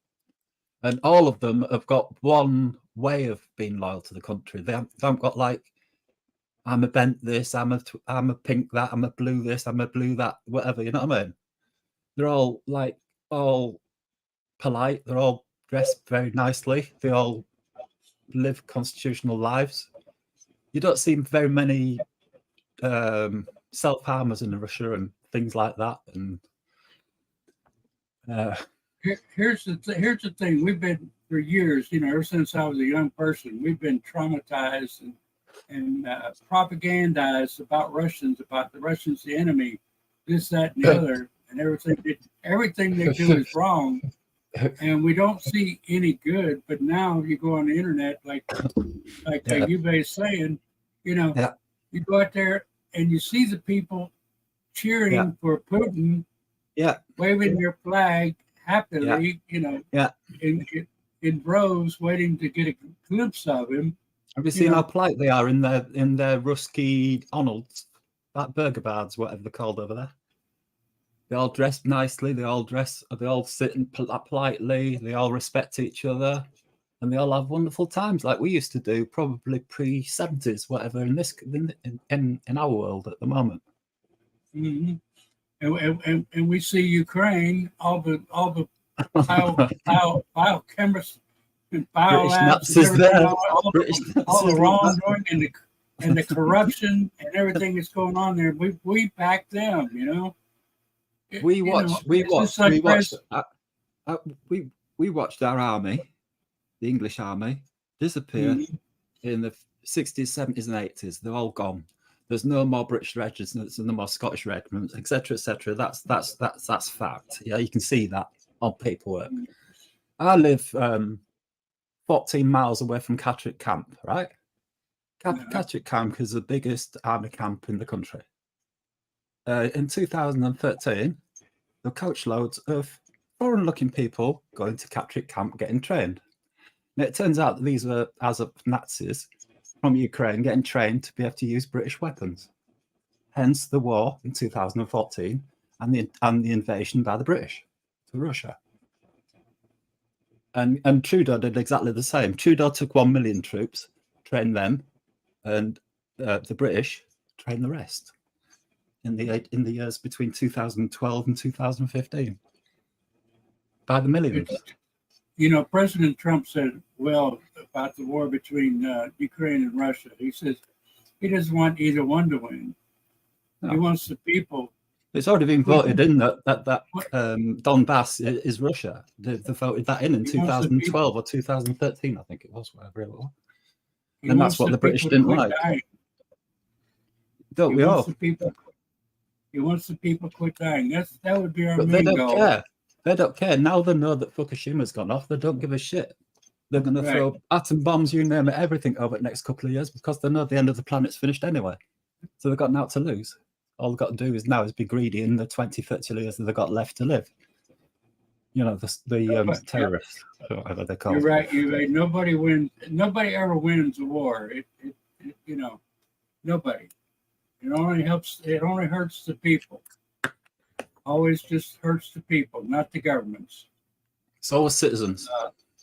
Speaker 2: And all of them have got one way of being loyal to the country. They haven't got like, I'm a bent this, I'm a pink that, I'm a blue this, I'm a blue that, whatever, you know what I mean? They're all like, all polite, they're all dressed very nicely, they all live constitutional lives. You don't see very many self-harmers in Russia and things like that. And
Speaker 1: here's the thing. We've been for years, you know, ever since I was a young person, we've been traumatized and propagandized about Russians, about the Russians, the enemy, this, that, and the other, and everything they do is wrong, and we don't see any good. But now you go on the internet, like Uwe is saying, you know, you go out there and you see the people cheering for Putin, waving their flag happily, you know, in rows, waiting to get a glimpse of him.
Speaker 2: Have you seen how polite they are in their Rusky Arnolds, that burger bars, whatever they're called over there? They all dress nicely. They all sit politely. They all respect each other, and they all have wonderful times like we used to do, probably pre-70s, whatever. In our world at the moment.
Speaker 1: Mm-hmm. And we see Ukraine, all the biochemists and biolabs and everything, all the wrongdoing and the corruption and everything that's going on there. We back them, you know.
Speaker 2: We watched our army, the English army, disappear in the 60s, 70s, and 80s. They're all gone. There's no more British regiments and no more Scottish regiments, etc., etc. That's fact. Yeah, you can see that on paperwork. I live 14 miles away from Catterick Camp, right? Catterick Camp is the biggest army camp in the country. In 2013, there were coachloads of foreign-looking people going to Catterick Camp getting trained. Now, it turns out that these were Nazis from Ukraine getting trained to be able to use British weapons. Hence the war in 2014 and the invasion by the British to Russia. And Trudeau did exactly the same. Trudeau took 1 million troops, trained them, and the British trained the rest in the years between 2012 and 2015 by the millions.
Speaker 1: You know, President Trump said well about the war between Ukraine and Russia. He says he doesn't want either one to win.
Speaker 2: No.
Speaker 1: He wants the people.
Speaker 2: It's already been voted in that
Speaker 1: What-
Speaker 2: Donbass is Russia. They voted that in
Speaker 1: He wants the
Speaker 2: 2012 or 2013, I think it was, whatever it was.
Speaker 1: He
Speaker 2: And
Speaker 1: wants
Speaker 2: that's what the British
Speaker 1: people to
Speaker 2: didn't
Speaker 1: quit
Speaker 2: like.
Speaker 1: dying.
Speaker 2: Don't
Speaker 1: He
Speaker 2: we
Speaker 1: wants
Speaker 2: all?
Speaker 1: the people. He wants the people to quit dying. That would be our
Speaker 2: But they
Speaker 1: main
Speaker 2: don't
Speaker 1: goal.
Speaker 2: care. They don't care. Now they know that Fukushima's gone off, they don't give a shit. They're going to
Speaker 1: Right.
Speaker 2: throw atom bombs, you name it, everything over the next couple of years because they know the end of the planet's finished anyway. So they've got nothing to lose. All they've got to do is be greedy in the 20, 30 years that they've got left to live. You know, the terrorists, or whatever they're called.
Speaker 1: You're right. You're right. Nobody wins. Nobody ever wins a war. You know, nobody. It only helps. It only hurts the people. Always just hurts the people, not the governments.
Speaker 2: It's always citizens,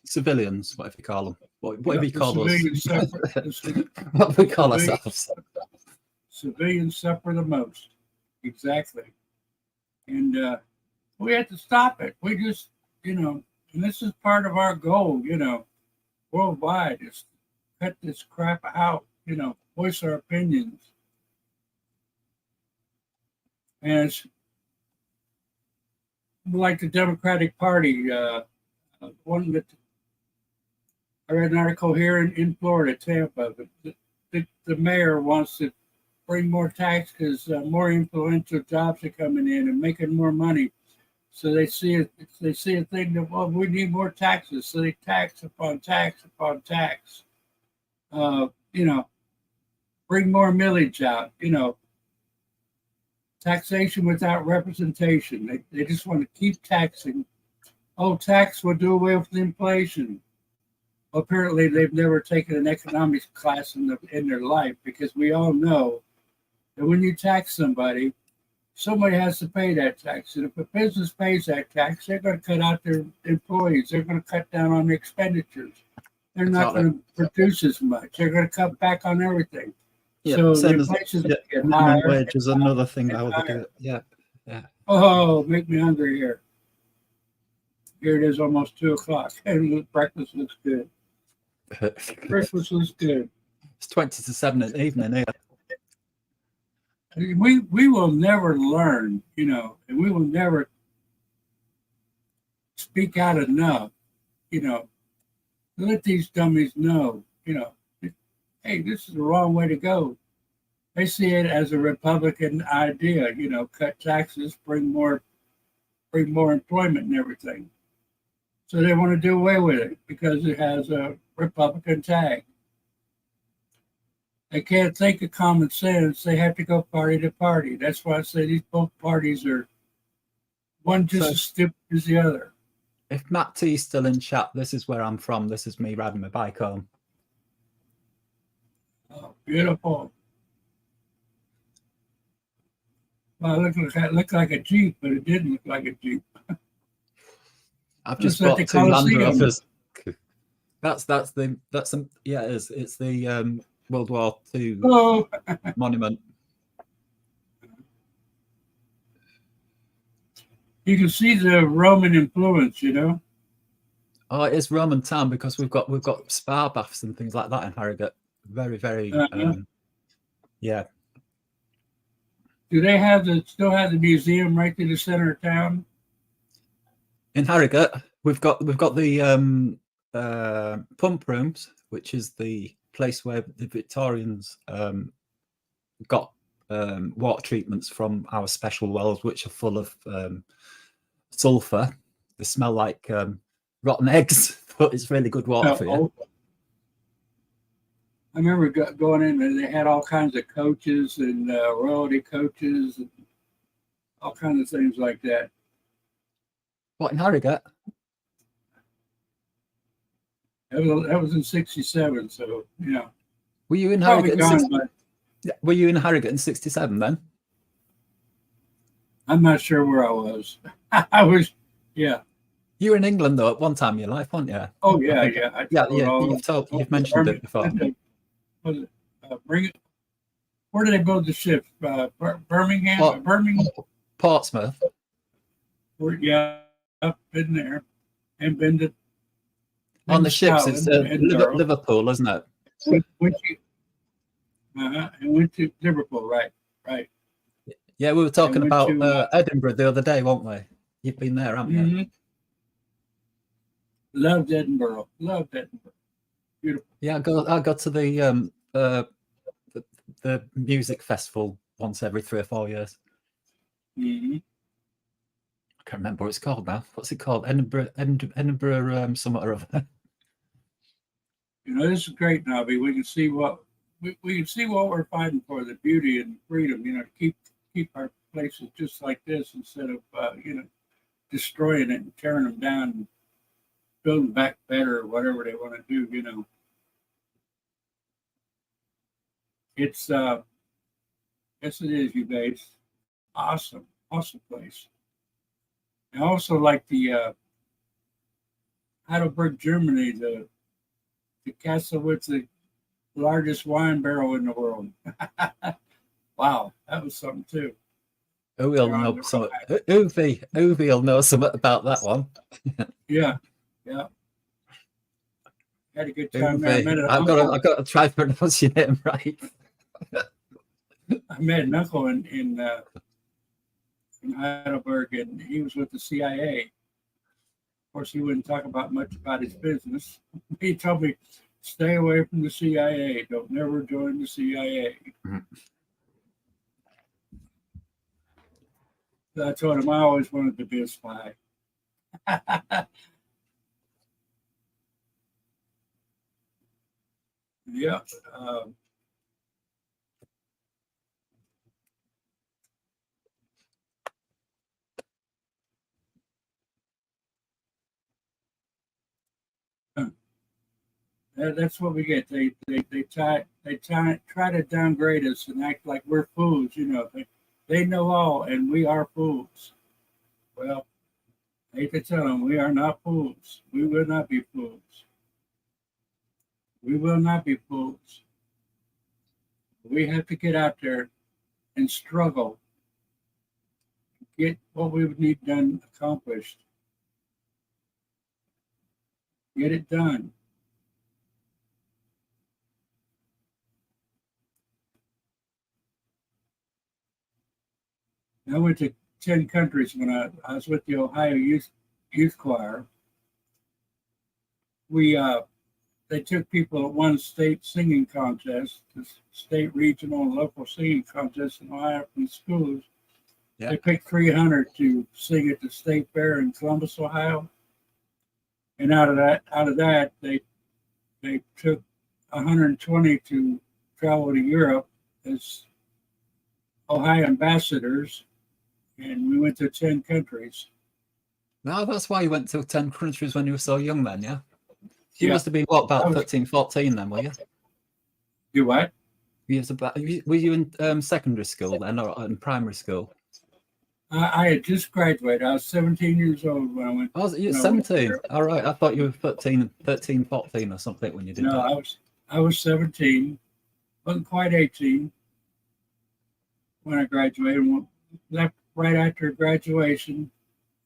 Speaker 2: civilians, whatever you call them. Whatever you
Speaker 1: The
Speaker 2: call us.
Speaker 1: civilians suffer.
Speaker 2: What we call
Speaker 1: civilians-
Speaker 2: ourselves.
Speaker 1: Civilians suffer the most. Exactly. And we have to stop it. We just, you know, and this is part of our goal, you know, worldwide, is cut this crap out, you know, voice our opinions. And it's like the Democratic Party, one that I read an article here in Florida, Tampa, the mayor wants to bring more tax because more influential jobs are coming in and making more money. So they see a thing that, well, we need more taxes. So they tax upon tax upon tax. You know, bring more millage out. You know, taxation without representation. They just want to keep taxing. Oh, tax will do away with inflation. Apparently, they've never taken an economics class in their life, because we all know that when you tax somebody has to pay that tax. And if a business pays that tax, they're going to cut out their employees. They're going to cut down on their expenditures. They're not going to produce as much. They're going to cut back on everything.
Speaker 2: Yeah,
Speaker 1: So
Speaker 2: same
Speaker 1: the
Speaker 2: as
Speaker 1: inflation get
Speaker 2: minimum
Speaker 1: higher
Speaker 2: wage is
Speaker 1: and
Speaker 2: another thing
Speaker 1: and
Speaker 2: how they do
Speaker 1: higher.
Speaker 2: it. Yeah, yeah.
Speaker 1: Oh, make me hungry here. Here it is, almost 2:00, and breakfast looks good. Breakfast looks good.
Speaker 2: It's 20 to 7 in the evening here.
Speaker 1: We will never learn, you know, and we will never speak out enough, you know, to let these dummies know, you know, hey, this is the wrong way to go. They see it as a Republican idea, you know, cut taxes, bring more employment and everything. So they want to do away with it because it has a Republican tag. They can't think of common sense. They have to go party to party. That's why I say these both parties are one just as stupid as the other.
Speaker 2: If Matt T's still in chat, this is where I'm from. This is me riding my bike home.
Speaker 1: Oh, beautiful. Well, it looked like a Jeep, but it didn't look like a Jeep.
Speaker 2: I've just
Speaker 1: Looks
Speaker 2: bought
Speaker 1: like
Speaker 2: two
Speaker 1: the
Speaker 2: Land
Speaker 1: Coliseum.
Speaker 2: Rovers. Yeah, it is. It's the World War II
Speaker 1: Oh,
Speaker 2: monument.
Speaker 1: you can see the Roman influence, you know.
Speaker 2: Oh, it is Roman town because we've got spa baths and things like that in Harrogate. Very, very yeah.
Speaker 1: Do they still have the museum right in the center of town?
Speaker 2: In Harrogate, we've got the pump rooms, which is the place where the Victorians got water treatments from our special wells, which are full of sulfur. They smell like rotten eggs, but it's really good water for you.
Speaker 1: I remember going in and they had all kinds of coaches and royalty coaches and all kinds of things like that.
Speaker 2: What, in Harrogate?
Speaker 1: That was in '67, so you know.
Speaker 2: Were you in
Speaker 1: Probably
Speaker 2: Harrogate?
Speaker 1: gone, but
Speaker 2: Were you in Harrogate in '67 then?
Speaker 1: I'm not sure where I was. I was, yeah.
Speaker 2: You were in England though at one time in your life, weren't you?
Speaker 1: Oh yeah, yeah.
Speaker 2: You've mentioned it before.
Speaker 1: Was it bring it? Where did they build the ship? Birmingham, Birmingham.
Speaker 2: Portsmouth.
Speaker 1: Yeah, I've been there and been to
Speaker 2: On the
Speaker 1: in
Speaker 2: ships, it's
Speaker 1: Scotland, Edinburgh.
Speaker 2: Liverpool, isn't it?
Speaker 1: And went to Liverpool, right, right.
Speaker 2: Yeah, we were talking
Speaker 1: went
Speaker 2: about
Speaker 1: to,
Speaker 2: Edinburgh the other day, weren't we? You've been there, haven't you?
Speaker 1: Mhm. Loved Edinburgh, loved Edinburgh. Beautiful.
Speaker 2: Yeah, I go to the music festival once every 3 or 4 years.
Speaker 1: Hmm.
Speaker 2: I can't remember what it's called now. What's it called? Edinburgh something or other.
Speaker 1: You know, this is great, Navi. We can see what we can see what we're fighting for, the beauty and freedom, you know, to keep our places just like this instead of you know, destroying it and tearing them down and building back better or whatever they want to do, you know. It's yes it is, you guys. Awesome, awesome place. I also like the Heidelberg, Germany, the castle with the largest wine barrel in the world. Wow, that was something too.
Speaker 2: Uwe will know something. Uwe will know something about that one.
Speaker 1: Yeah, yeah. Had a good time there.
Speaker 2: Uwe. I've got to try to pronounce your name right.
Speaker 1: I met an uncle in Heidelberg, and he was with the CIA. Of course, he wouldn't talk about much about his business. He told me, "Stay away from the CIA. Don't never join the CIA."
Speaker 2: Mm-hmm.
Speaker 1: So I told him I always wanted to be a spy. Yeah. That's what we get. Try to downgrade us and act like we're fools. You know, they know all, and we are fools. Well, I hate to tell them, we are not fools. We will not be fools. We will not be fools. We have to get out there and struggle, get what we need done accomplished, get it done. I went to 10 countries when I was with the Ohio Youth Choir. We they took people at one state singing contest, the state, regional, and local singing contest in Ohio from schools.
Speaker 2: Yeah.
Speaker 1: They picked 300 to sing at the state fair in Columbus, Ohio. And out of that, they took 120 to travel to Europe as Ohio ambassadors, and we went to 10 countries.
Speaker 2: No, that's why you went to 10 countries when you were so young then, yeah? You
Speaker 1: Yeah.
Speaker 2: must have been, what, about 13, 14 then, were you?
Speaker 1: You what?
Speaker 2: Were you in secondary school then, or in primary school?
Speaker 1: I had just graduated. I was 17 years old when I went.
Speaker 2: Oh, you're 17? All right, I thought you were 13, 14 or something when you did
Speaker 1: No,
Speaker 2: that.
Speaker 1: I was 17. Wasn't quite 18 when I graduated. Left right after graduation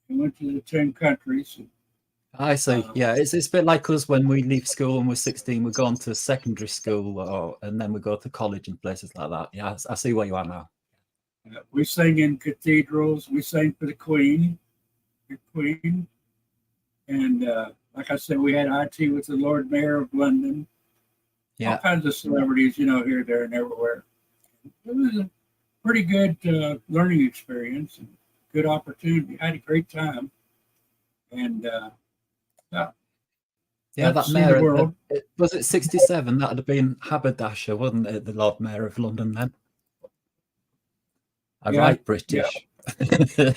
Speaker 1: and went to the 10 countries.
Speaker 2: I see. Yeah, it's a bit like us when we leave school and we're 16, we're going to secondary school, and then we go to college and places like that. Yeah, I see where you are now.
Speaker 1: We sang in cathedrals. We sang for the Queen, and like I said, we had IT with the Lord Mayor of London.
Speaker 2: Yeah,
Speaker 1: all kinds of celebrities, you know, here, there, and everywhere. It was a pretty good learning experience and good opportunity. I had a great time, and
Speaker 2: yeah, that mayor, was it 67? That would have been Haberdasher, wasn't it? The Lord Mayor of London then. I write British.
Speaker 1: Yeah.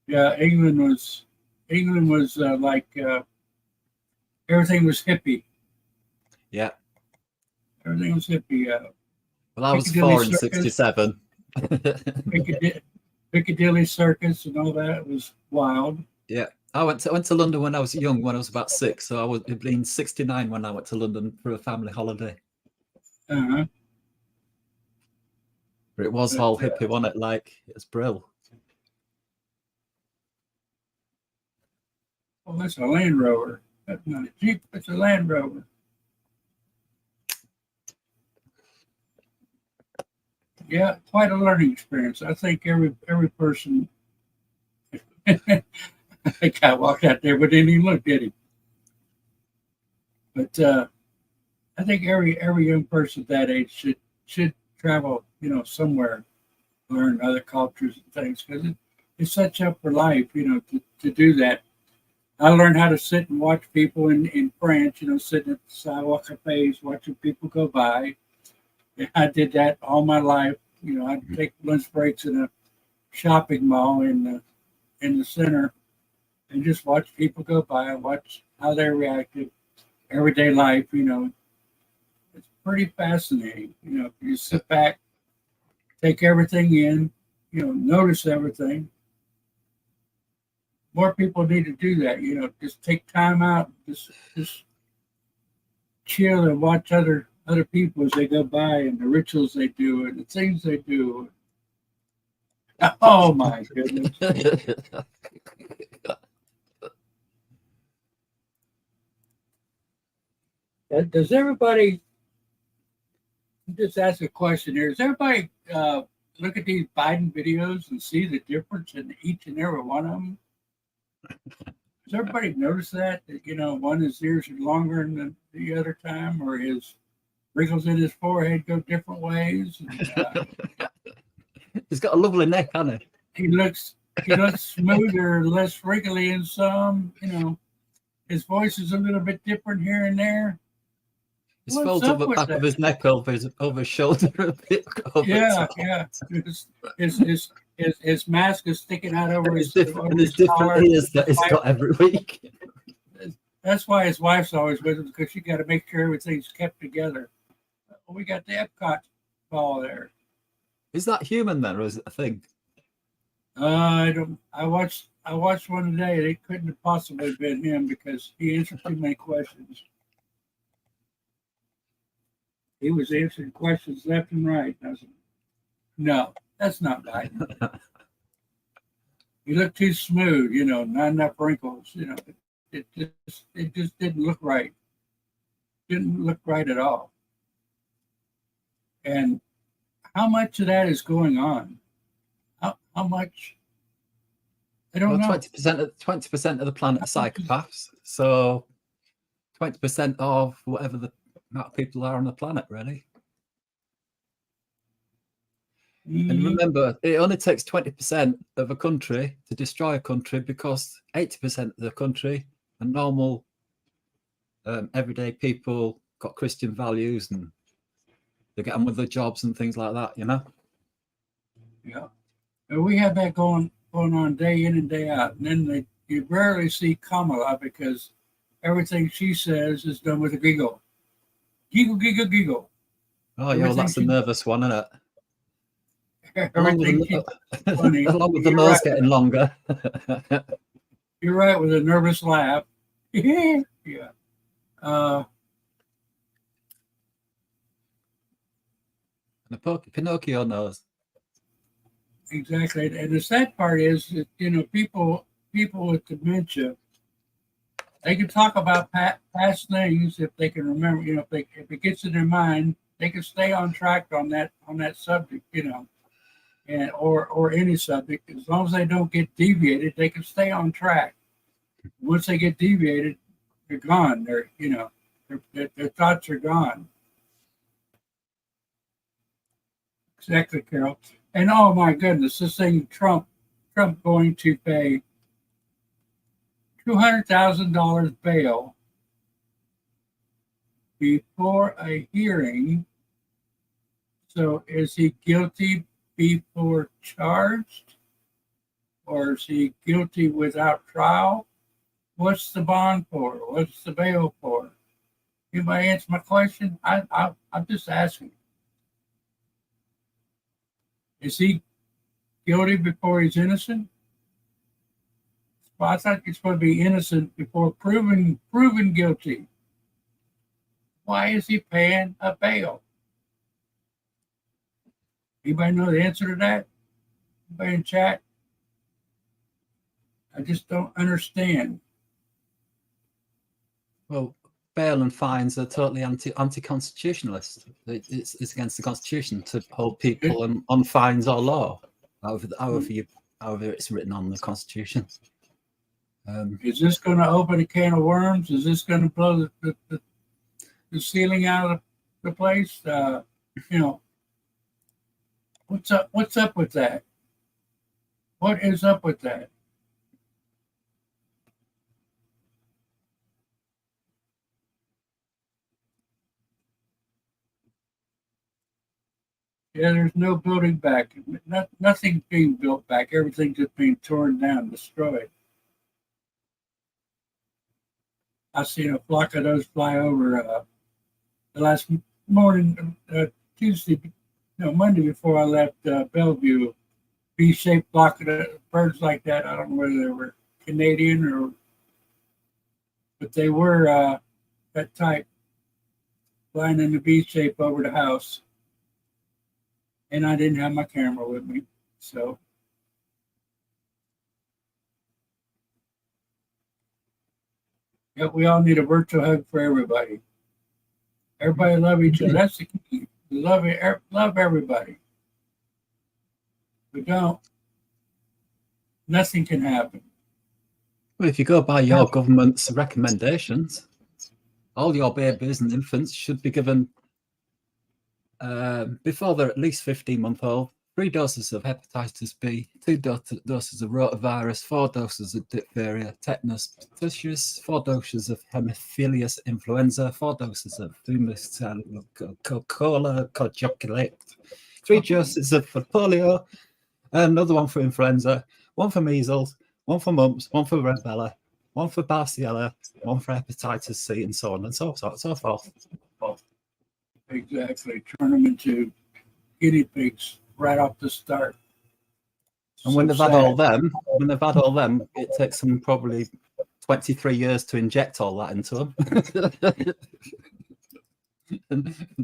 Speaker 1: Yeah, England was like everything was hippie.
Speaker 2: Yeah.
Speaker 1: Everything was hippie.
Speaker 2: Well, I was 4 in 67.
Speaker 1: Piccadilly Circus and all that was wild.
Speaker 2: Yeah. I went to London when I was young, when I was about 6. So I was in 69 when I went to London for a family holiday.
Speaker 1: Uh-huh.
Speaker 2: But it was all hippie, wasn't it? Like, it was brill.
Speaker 1: Oh, that's a Land Rover. That's not a Jeep, it's a Land Rover. Yeah, quite a learning experience. I think every person. I think I walked out there, but didn't even look, did he? But I think every young person that age should travel, somewhere, learn other cultures and things because it sets you up for life, to do that. I learned how to sit and watch people in France, sitting at the sidewalk cafes, watching people go by. And I did that all my life. I'd take lunch breaks in a shopping mall in the center and just watch people go by and watch how they reacted. Everyday life, it's pretty fascinating. You sit back, take everything in, notice everything. More people need to do that, just take time out, just chill and watch other people as they go by and the rituals they do and the things they do. Oh my goodness. Does everybody just ask a question here? Does everybody look at these Biden videos and see the difference in each and every one of them? Does everybody notice that? One his ears are longer than the other time, or his wrinkles in his forehead go different ways. And,
Speaker 2: He's got a lovely neck, hasn't
Speaker 1: he looks smoother, less wrinkly in some. His voice is a little bit different here and there.
Speaker 2: He's
Speaker 1: What's
Speaker 2: folded
Speaker 1: up
Speaker 2: the
Speaker 1: with
Speaker 2: back
Speaker 1: that?
Speaker 2: of his neck over his shoulder a bit.
Speaker 1: Yeah. His mask is sticking out over
Speaker 2: His
Speaker 1: his
Speaker 2: different
Speaker 1: collar.
Speaker 2: ears that he's got every week.
Speaker 1: That's why his wife's always with him because she got to make sure everything's kept together. We got the Epcot ball there.
Speaker 2: Is that human then, or is it a thing?
Speaker 1: I don't. I watched one today. It couldn't have possibly been him because he answered too many questions. He was answering questions left and right. I was, no, that's not Biden. He looked too smooth. Not enough wrinkles. It just didn't look right. Didn't look right at all. And how much of that is going on? How much? I don't know.
Speaker 2: 20% of the planet are psychopaths. So 20% of whatever the amount of people are on the planet, really. And remember, it only takes 20% of a country to destroy a country because 80% of the country are normal, everyday people, got Christian values, and they get on with their jobs and things like that,
Speaker 1: Yeah. And we have that going on day in and day out. And then you rarely see Kamala because everything she says is done with a giggle. Giggle, giggle, giggle.
Speaker 2: Oh, yeah, well, that's a nervous one, isn't it?
Speaker 1: Everything funny.
Speaker 2: Along with the nose getting longer.
Speaker 1: You're right, with a nervous laugh. Yeah.
Speaker 2: And a Pinocchio nose.
Speaker 1: Exactly. And the sad part is that, people with dementia, they can talk about past things if they can remember, if it gets in their mind, they can stay on track on that subject, and or any subject. As long as they don't get deviated, they can stay on track. Once they get deviated, they're gone. Their thoughts are gone. Exactly, Carol. And oh my goodness, this thing Trump going to pay $200,000 bail before a hearing. So is he guilty before charged? Or is he guilty without trial? What's the bond for? What's the bail for? Anybody answer my question? I'm just asking. Is he guilty before he's innocent? Well, I thought you're supposed to be innocent before proven guilty. Why is he paying a bail? Anybody know the answer to that? Anybody in chat? I just don't understand.
Speaker 2: Well, bail and fines are totally anti-constitutionalist. It's against the constitution to hold people on fines or law, however it's written on the constitution.
Speaker 1: Is this going to open a can of worms? Is this going to blow the ceiling out of the place? You know, what's up? What's up with that? What is up with that? Yeah, there's no building back. Nothing being built back. Everything's just being torn down, destroyed. I seen a flock of those fly over the last morning, Tuesday, Monday before I left Bellevue. V-shaped flock of birds like that. I don't know whether they were Canadian but they were that type, flying in the V shape over the house. And I didn't have my camera with me, so. Yeah, we all need a virtual hug for everybody. Everybody love each other. That's the key. Love everybody. We don't. Nothing can happen.
Speaker 2: Well, if you go by your government's recommendations, all your babies and infants should be given, before they're at least 15 months old, 3 doses of hepatitis B, 2 doses of rotavirus, 4 doses of diphtheria, tetanus, pertussis, 4 doses of Haemophilus influenza, 4 doses of Coca-Cola cocciolate, 3 doses of polio, another one for influenza, 1 for measles, 1 for mumps, 1 for rubella, 1 for Barciella, 1 for hepatitis C, and so on and so forth.
Speaker 1: Exactly. Turn them into guinea pigs right off the start.
Speaker 2: And when they've had all them, it takes them probably 23 years to inject all that into them.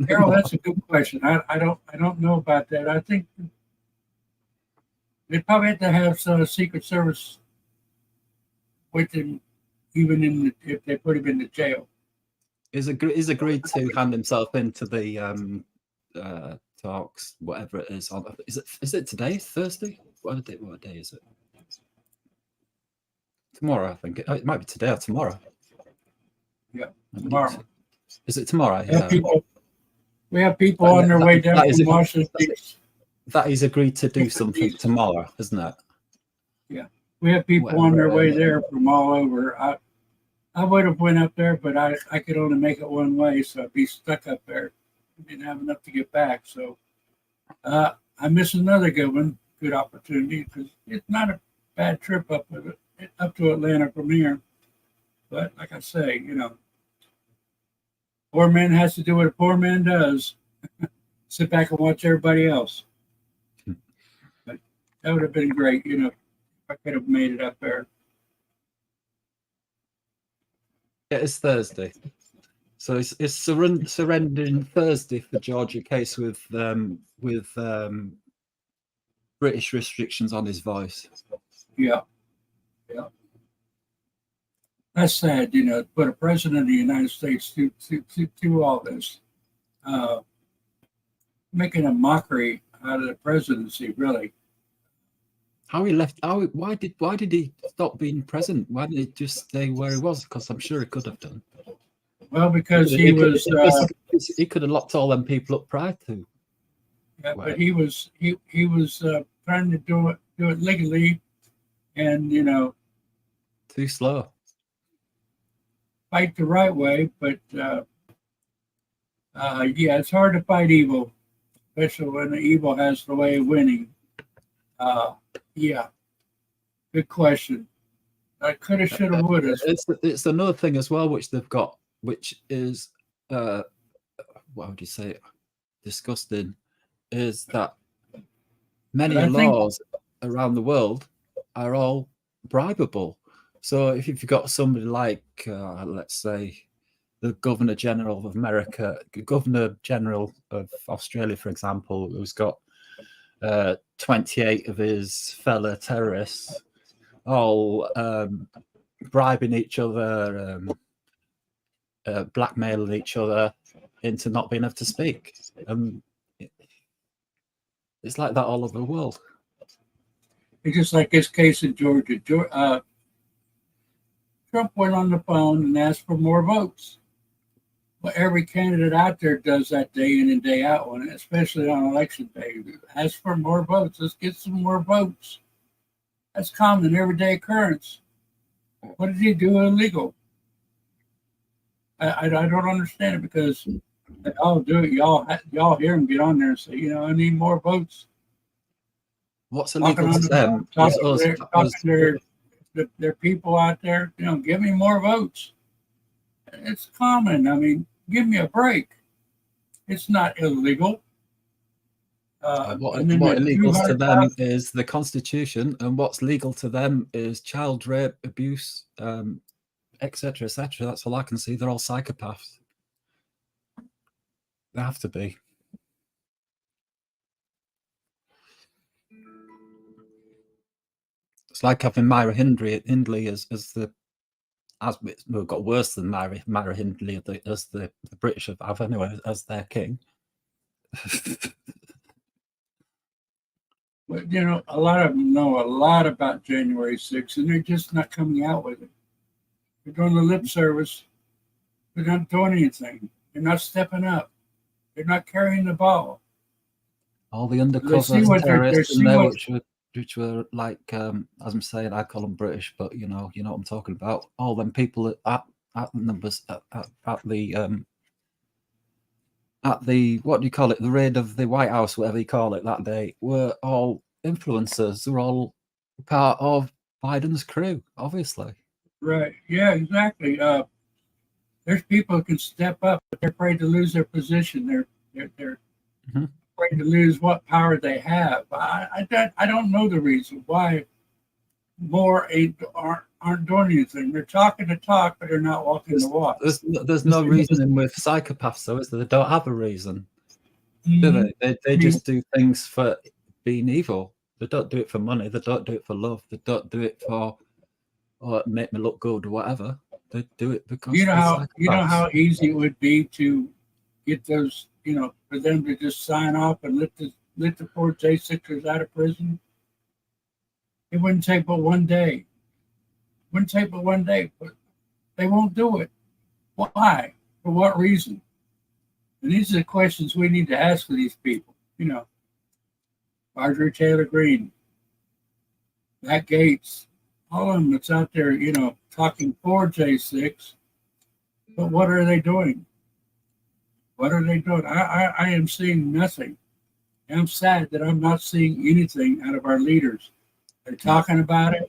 Speaker 1: Harold, that's a good question. I don't know about that. I think they probably have to have some Secret Service with him, even if they put him in the jail.
Speaker 2: He's agreed to hand himself into the talks, whatever it is. Is it today? Thursday? What day is it? Tomorrow, I think. It might be today or tomorrow.
Speaker 1: Yeah, tomorrow.
Speaker 2: Is it tomorrow?
Speaker 1: Yeah. We have people on their way down from Washington.
Speaker 2: That he's agreed to do something tomorrow, isn't it?
Speaker 1: Yeah, we have people on their way there from all over. I would have went up there, but I could only make it one way, so I'd be stuck up there. I didn't have enough to get back, so I missed another good opportunity, because it's not a bad trip up to Atlanta from here. But like I say, poor man has to do what a poor man does. Sit back and watch everybody else. But that would have been great, if I could have made it up there.
Speaker 2: Yeah, it's Thursday. So it's surrendering Thursday for Georgia Case with British restrictions on his voice. Yeah.
Speaker 1: That's sad, but a president of the United States to all this, making a mockery out of the presidency, really.
Speaker 2: Why did he stop being president? Why did he just stay where he was? Because I'm sure he could have done.
Speaker 1: Well, because he
Speaker 2: could have locked all them people up prior to.
Speaker 1: Yeah, but he was trying to do it legally, and
Speaker 2: too slow.
Speaker 1: Fight the right way, but yeah, it's hard to fight evil, especially when the evil has the way of winning. Yeah, good question. I could have, should have, would have.
Speaker 2: It's another thing as well, which they've got, which is what would you say, disgusting, is that many laws around the world are all bribable. So if you've got somebody like, let's say, the Governor General of America, Governor General of Australia, for example, who's got 28 of his fellow terrorists all bribing each other, blackmail each other into not being able to speak. It's like that all over the world.
Speaker 1: It's just like this case in Georgia. Trump went on the phone and asked for more votes. Well, every candidate out there does that day in and day out, especially on election day. Ask for more votes. Let's get some more votes. That's common, everyday occurrence. What did he do illegal? I don't understand it, because they all do it. Y'all hear him get on there and say, I need more votes.
Speaker 2: What's illegal to them
Speaker 1: talking to their people out there, give me more votes. It's common. I mean, give me a break. It's not illegal.
Speaker 2: What illegal to them is the Constitution, and what's legal to them is child rape, abuse, etc., etc. That's all I can see. They're all psychopaths. They have to be. It's like having Myra Hindley as we've got worse than Myra Hindley as the British have anyway, as their king.
Speaker 1: But a lot of them know a lot about January 6th, and they're just not coming out with it. They're doing the lip service. They're not doing anything. They're not stepping up. They're not carrying the ball.
Speaker 2: All the undercover terrorists in there, which were like, as I'm saying, I call them British, but you know what I'm talking about. All them people at the what do you call it, the raid of the White House, whatever you call it, that day, were all influencers. They're all part of Biden's crew, obviously.
Speaker 1: Right. Yeah, exactly. There's people who can step up, but they're afraid to lose their position. They're afraid to lose what power they have. I don't know the reason why more aren't doing anything. They're talking the talk, but they're not walking the walk.
Speaker 2: There's no reasoning with psychopaths, though, is there? They don't have a reason, do they? They just do things for being evil. They don't do it for money. They don't do it for love. They don't do it for make me look good or whatever. They do it because
Speaker 1: you know how easy it would be to get those, for them to just sign off and let the poor J6ers out of prison. It wouldn't take but one day. But they won't do it. Why? For what reason? And these are the questions we need to ask for these people. Marjorie Taylor Greene, Matt Gaetz, all of them that's out there, talking for J6. But what are they doing? What are they doing? I am seeing nothing. I'm sad that I'm not seeing anything out of our leaders. They're talking about it.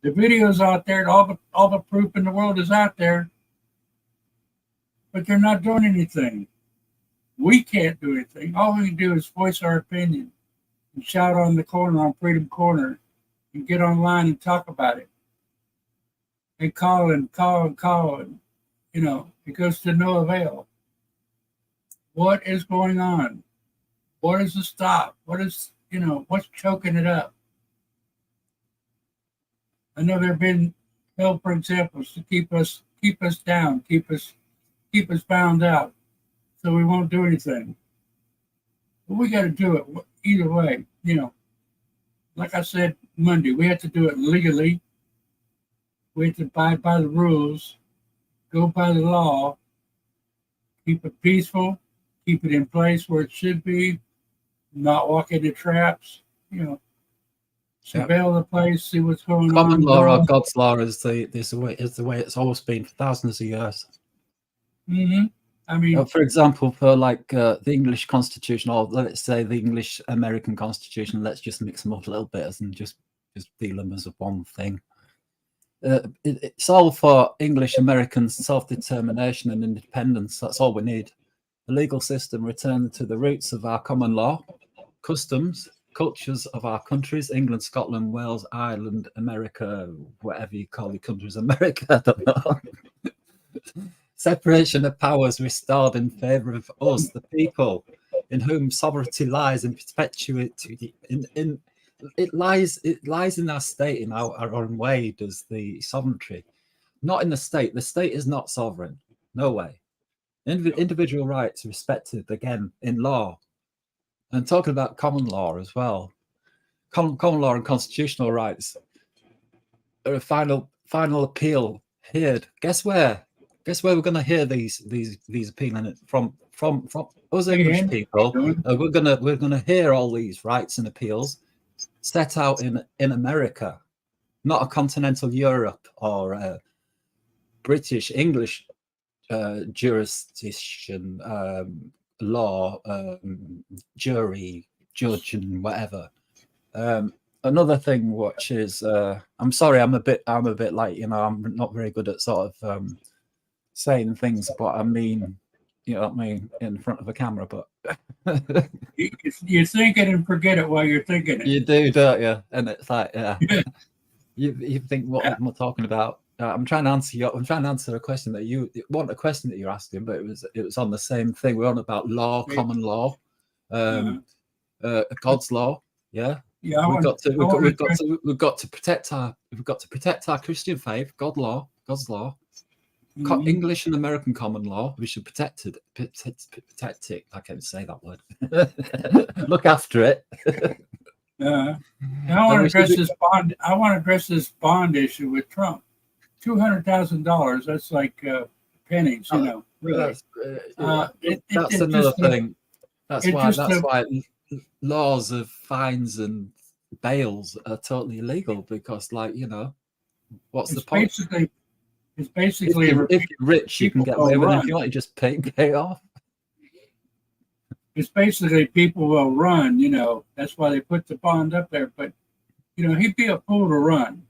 Speaker 1: The video's out there. All the proof in the world is out there. But they're not doing anything. We can't do anything. All we can do is voice our opinion and shout on the corner, on Freedom Corner, and get online and talk about it. And call. And, it goes to no avail. What is going on? What is the stop? What's choking it up? I know there have been held for examples to keep us down, keep us bound out, so we won't do anything. But we got to do it either way. Like I said Monday, we have to do it legally. We have to abide by the rules, go by the law, keep it peaceful, keep it in place where it should be, not walk into traps. Surveil the place, see what's going on.
Speaker 2: Common law or God's law is the way it's always been for thousands of years.
Speaker 1: Mm-hmm. I mean,
Speaker 2: for example, for like the English Constitution, or let's say the English American Constitution, let's just mix them up a little bit and just deal them as one thing. It's all for English American self-determination and independence. That's all we need. A legal system returned to the roots of our common law, customs, cultures of our countries, England, Scotland, Wales, Ireland, America, whatever you call the countries, America, I don't know. Separation of powers restored in favour of us, the people, in whom sovereignty lies in perpetuity. It lies in our state, in our own way, does the sovereignty. Not in the state. The state is not sovereign. No way. Individual rights respected again in law. And talking about common law as well. Common law and constitutional rights are a final appeal heard. Guess where? Guess where we're going to hear these appealing from us
Speaker 1: Hey,
Speaker 2: English
Speaker 1: Andy,
Speaker 2: people.
Speaker 1: how you doing?
Speaker 2: We're gonna hear all these rights and appeals set out in America, not a continental Europe or British English jurisdiction, law, jury, judge, and whatever. Another thing, which is, I'm sorry, I'm a bit like, I'm not very good at sort of saying things, but I mean, you know what I mean, in front of a camera, but
Speaker 1: You think it and forget it while you're thinking it.
Speaker 2: you do, don't you? And it's like, yeah,
Speaker 1: Yeah.
Speaker 2: you think, what am I talking about? I'm trying to answer a question that you want, a question that you're asking, but it was on the same thing. We're on about law, common law, God's law. Yeah,
Speaker 1: Yeah,
Speaker 2: we've got to protect our Christian faith, God's law.
Speaker 1: Mhm.
Speaker 2: English and American common law. We should protect it. Protect it. I can't say that word. Look after it.
Speaker 1: I want to address this bond. I want to address this bond issue with Trump. $200,000. That's like pennies, you know. Really.
Speaker 2: That's another thing. That's why laws of fines and bails are totally illegal, because, like, what's the point?
Speaker 1: It's basically
Speaker 2: if you're rich, you can get away with it. If you want, you just pay it off.
Speaker 1: It's basically people will run, that's why they put the bond up there. But, he'd be a fool to run.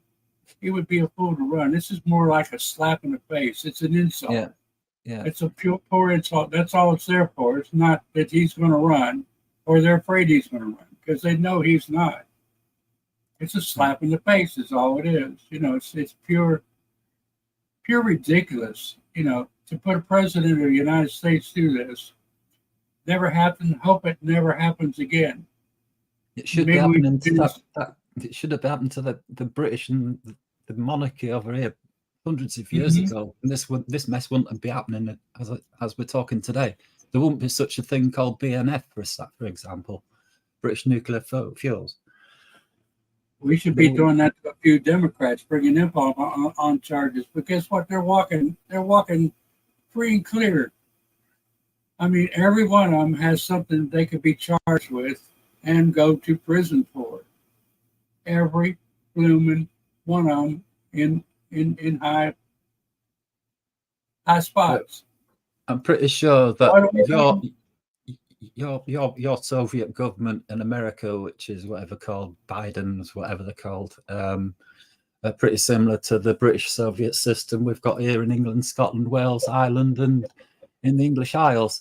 Speaker 1: He would be a fool to run. This is more like a slap in the face. It's an insult.
Speaker 2: Yeah.
Speaker 1: It's a poor insult. That's all it's there for. It's not that he's going to run or they're afraid he's going to run, because they know he's not. It's a slap in the face is all it is. It's pure ridiculous, to put a president of the United States through this. Never happened. Hope it never happens again.
Speaker 2: It should be happening to that. It should have happened to the British and the monarchy over here hundreds of years ago. And this mess wouldn't be happening as we're talking today. There wouldn't be such a thing called BNF, for example, British Nuclear Fuels.
Speaker 1: We should be doing that to a few Democrats, bringing them on charges. But guess what? They're walking free and clear. I mean, every one of them has something they could be charged with and go to prison for. Every blooming one of them in high spots.
Speaker 2: I'm pretty sure that your Soviet government in America, which is whatever called Biden's, whatever they're called, are pretty similar to the British Soviet system we've got here in England, Scotland, Wales, Ireland, and in the English Isles.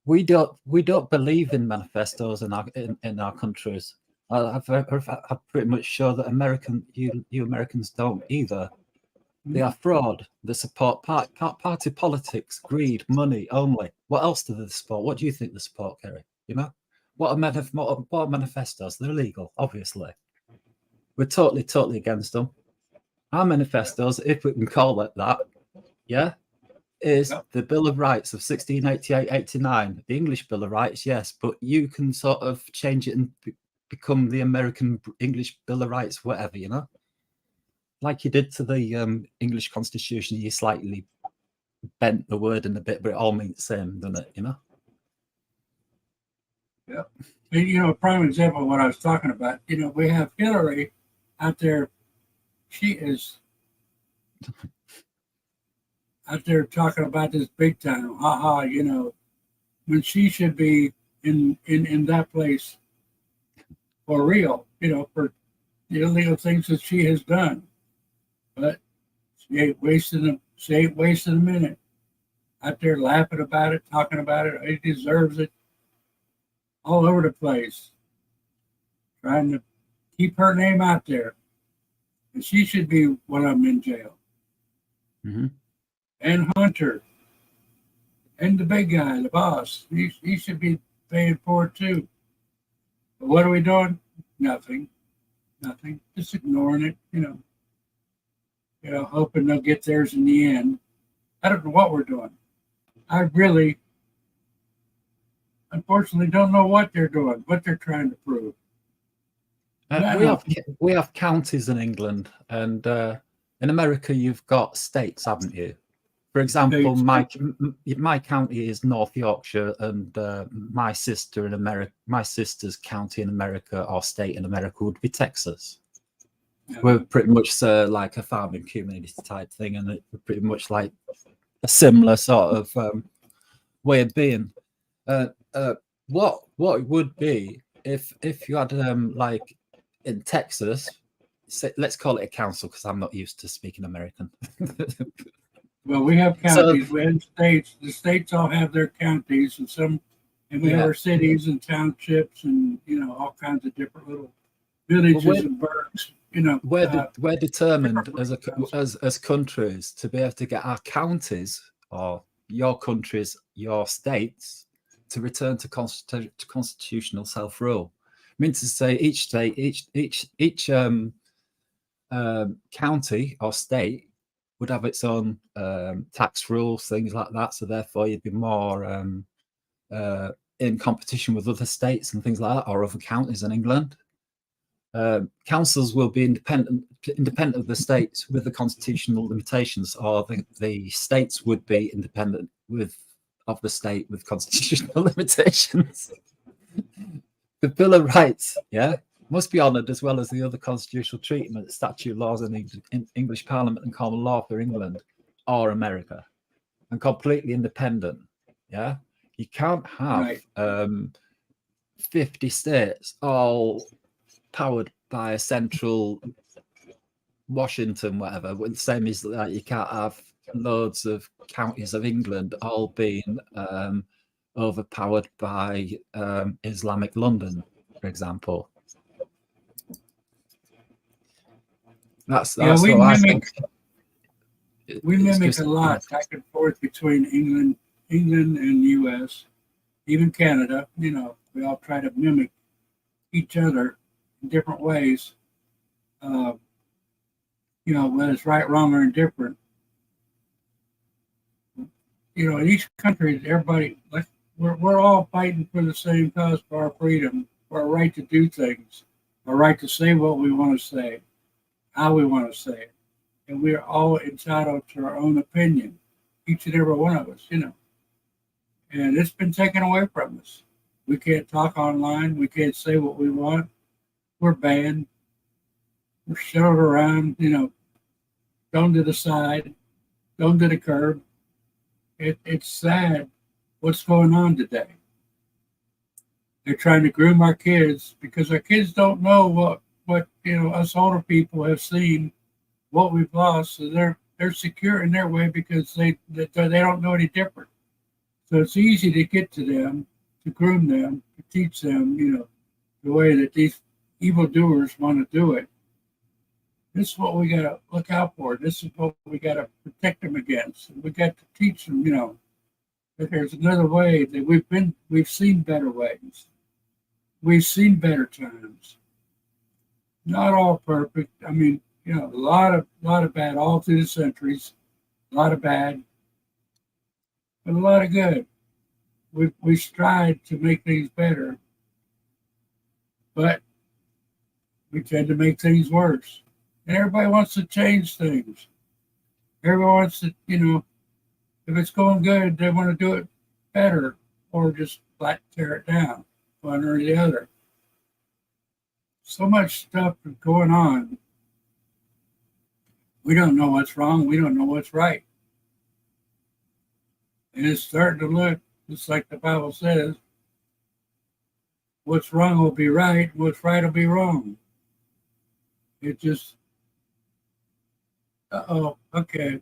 Speaker 2: We don't believe in manifestos in our countries. I'm pretty much sure that you Americans don't either. They are fraud. They support party politics, greed, money only. What else do they support? What do you think they support, Kerry? What are manifestos? They're illegal, obviously. We're totally against them. Our manifestos, if we can call it that, is the Bill of Rights of 1688-89. The English Bill of Rights, yes, but you can sort of change it and become the American English Bill of Rights, whatever, like you did to the English Constitution. You slightly bent the word in a bit, but it all means the same, doesn't it?
Speaker 1: Yeah. And, a prime example of what I was talking about, we have Hillary out there. She is out there talking about this big time. When she should be in that place for real, for the illegal things that she has done. But she ain't wasting a minute out there laughing about it, talking about it. He deserves it. All over the place, trying to keep her name out there. And she should be one of them in jail.
Speaker 2: Mm-hmm.
Speaker 1: And Hunter, and the big guy, the boss, he should be paying for it too. But what are we doing? Nothing. Just ignoring it, hoping they'll get theirs in the end. I don't know what we're doing. I really, unfortunately, don't know what they're doing, what they're trying to prove.
Speaker 2: We
Speaker 1: No,
Speaker 2: have counties in England, and in America you've got states, haven't you? For example,
Speaker 1: states.
Speaker 2: my county is North Yorkshire, and my sister's county in America or state in America would be Texas. We're pretty much like a farming community type thing, and it's pretty much like a similar sort of way of being. What it would be if you had like in Texas, let's call it a council because I'm not used to speaking American.
Speaker 1: Well, we have
Speaker 2: So
Speaker 1: counties, we have states. The states all have their counties, and we have
Speaker 2: yeah,
Speaker 1: our cities and townships, and all kinds of different little villages and burgs.
Speaker 2: we're determined
Speaker 1: different
Speaker 2: as countries to be able to get our counties or your countries, your states, to return to constitutional self-rule. I mean to say each state, each county or state would have its own tax rules, things like that. So therefore, you'd be more in competition with other states and things like that, or other counties in England. Councils will be independent of the states with the constitutional limitations, or the states would be independent of the state with constitutional limitations. The Bill of Rights, yeah, must be honoured as well as the other constitutional treatment, statute laws in English Parliament and common law for England or America, and completely independent. Yeah, you can't have 50 states all powered by a central Washington, whatever. The same as that you can't have loads of counties of England all being overpowered by Islamic London, for example. That's
Speaker 1: Yeah, we
Speaker 2: what I
Speaker 1: mimic.
Speaker 2: think.
Speaker 1: We mimic a lot back and forth between England and U.S., even Canada. We all try to mimic each other in different ways. Whether it's right, wrong, or indifferent. In each country, everybody, like, we're all fighting for the same cause, for our freedom, for our right to do things, our right to say what we want to say, how we want to say it. And we're all entitled to our own opinion, each and every one of us, And it's been taken away from us. We can't talk online. We can't say what we want. We're banned. We're shoved around, thrown to the side, thrown to the curb. It's sad what's going on today. They're trying to groom our kids because our kids don't know what us older people have seen, what we've lost. So they're secure in their way because they don't know any different. So it's easy to get to them, to groom them, to teach them, the way that these evildoers want to do it. This is what we got to look out for. This is what we got to protect them against. We got to teach them, that there's another way, that we've seen better ways. We've seen better times. Not all perfect. I mean, a lot of bad all through the centuries. A lot of bad, but a lot of good. We strive to make things better, but we tend to make things worse. And everybody wants to change things. Everyone wants to, if it's going good, they want to do it better or just flat tear it down, one or the other. So much stuff is going on. We don't know what's wrong. We don't know what's right. And it's starting to look just like the Bible says. What's wrong will be right. What's right will be wrong. It just, okay.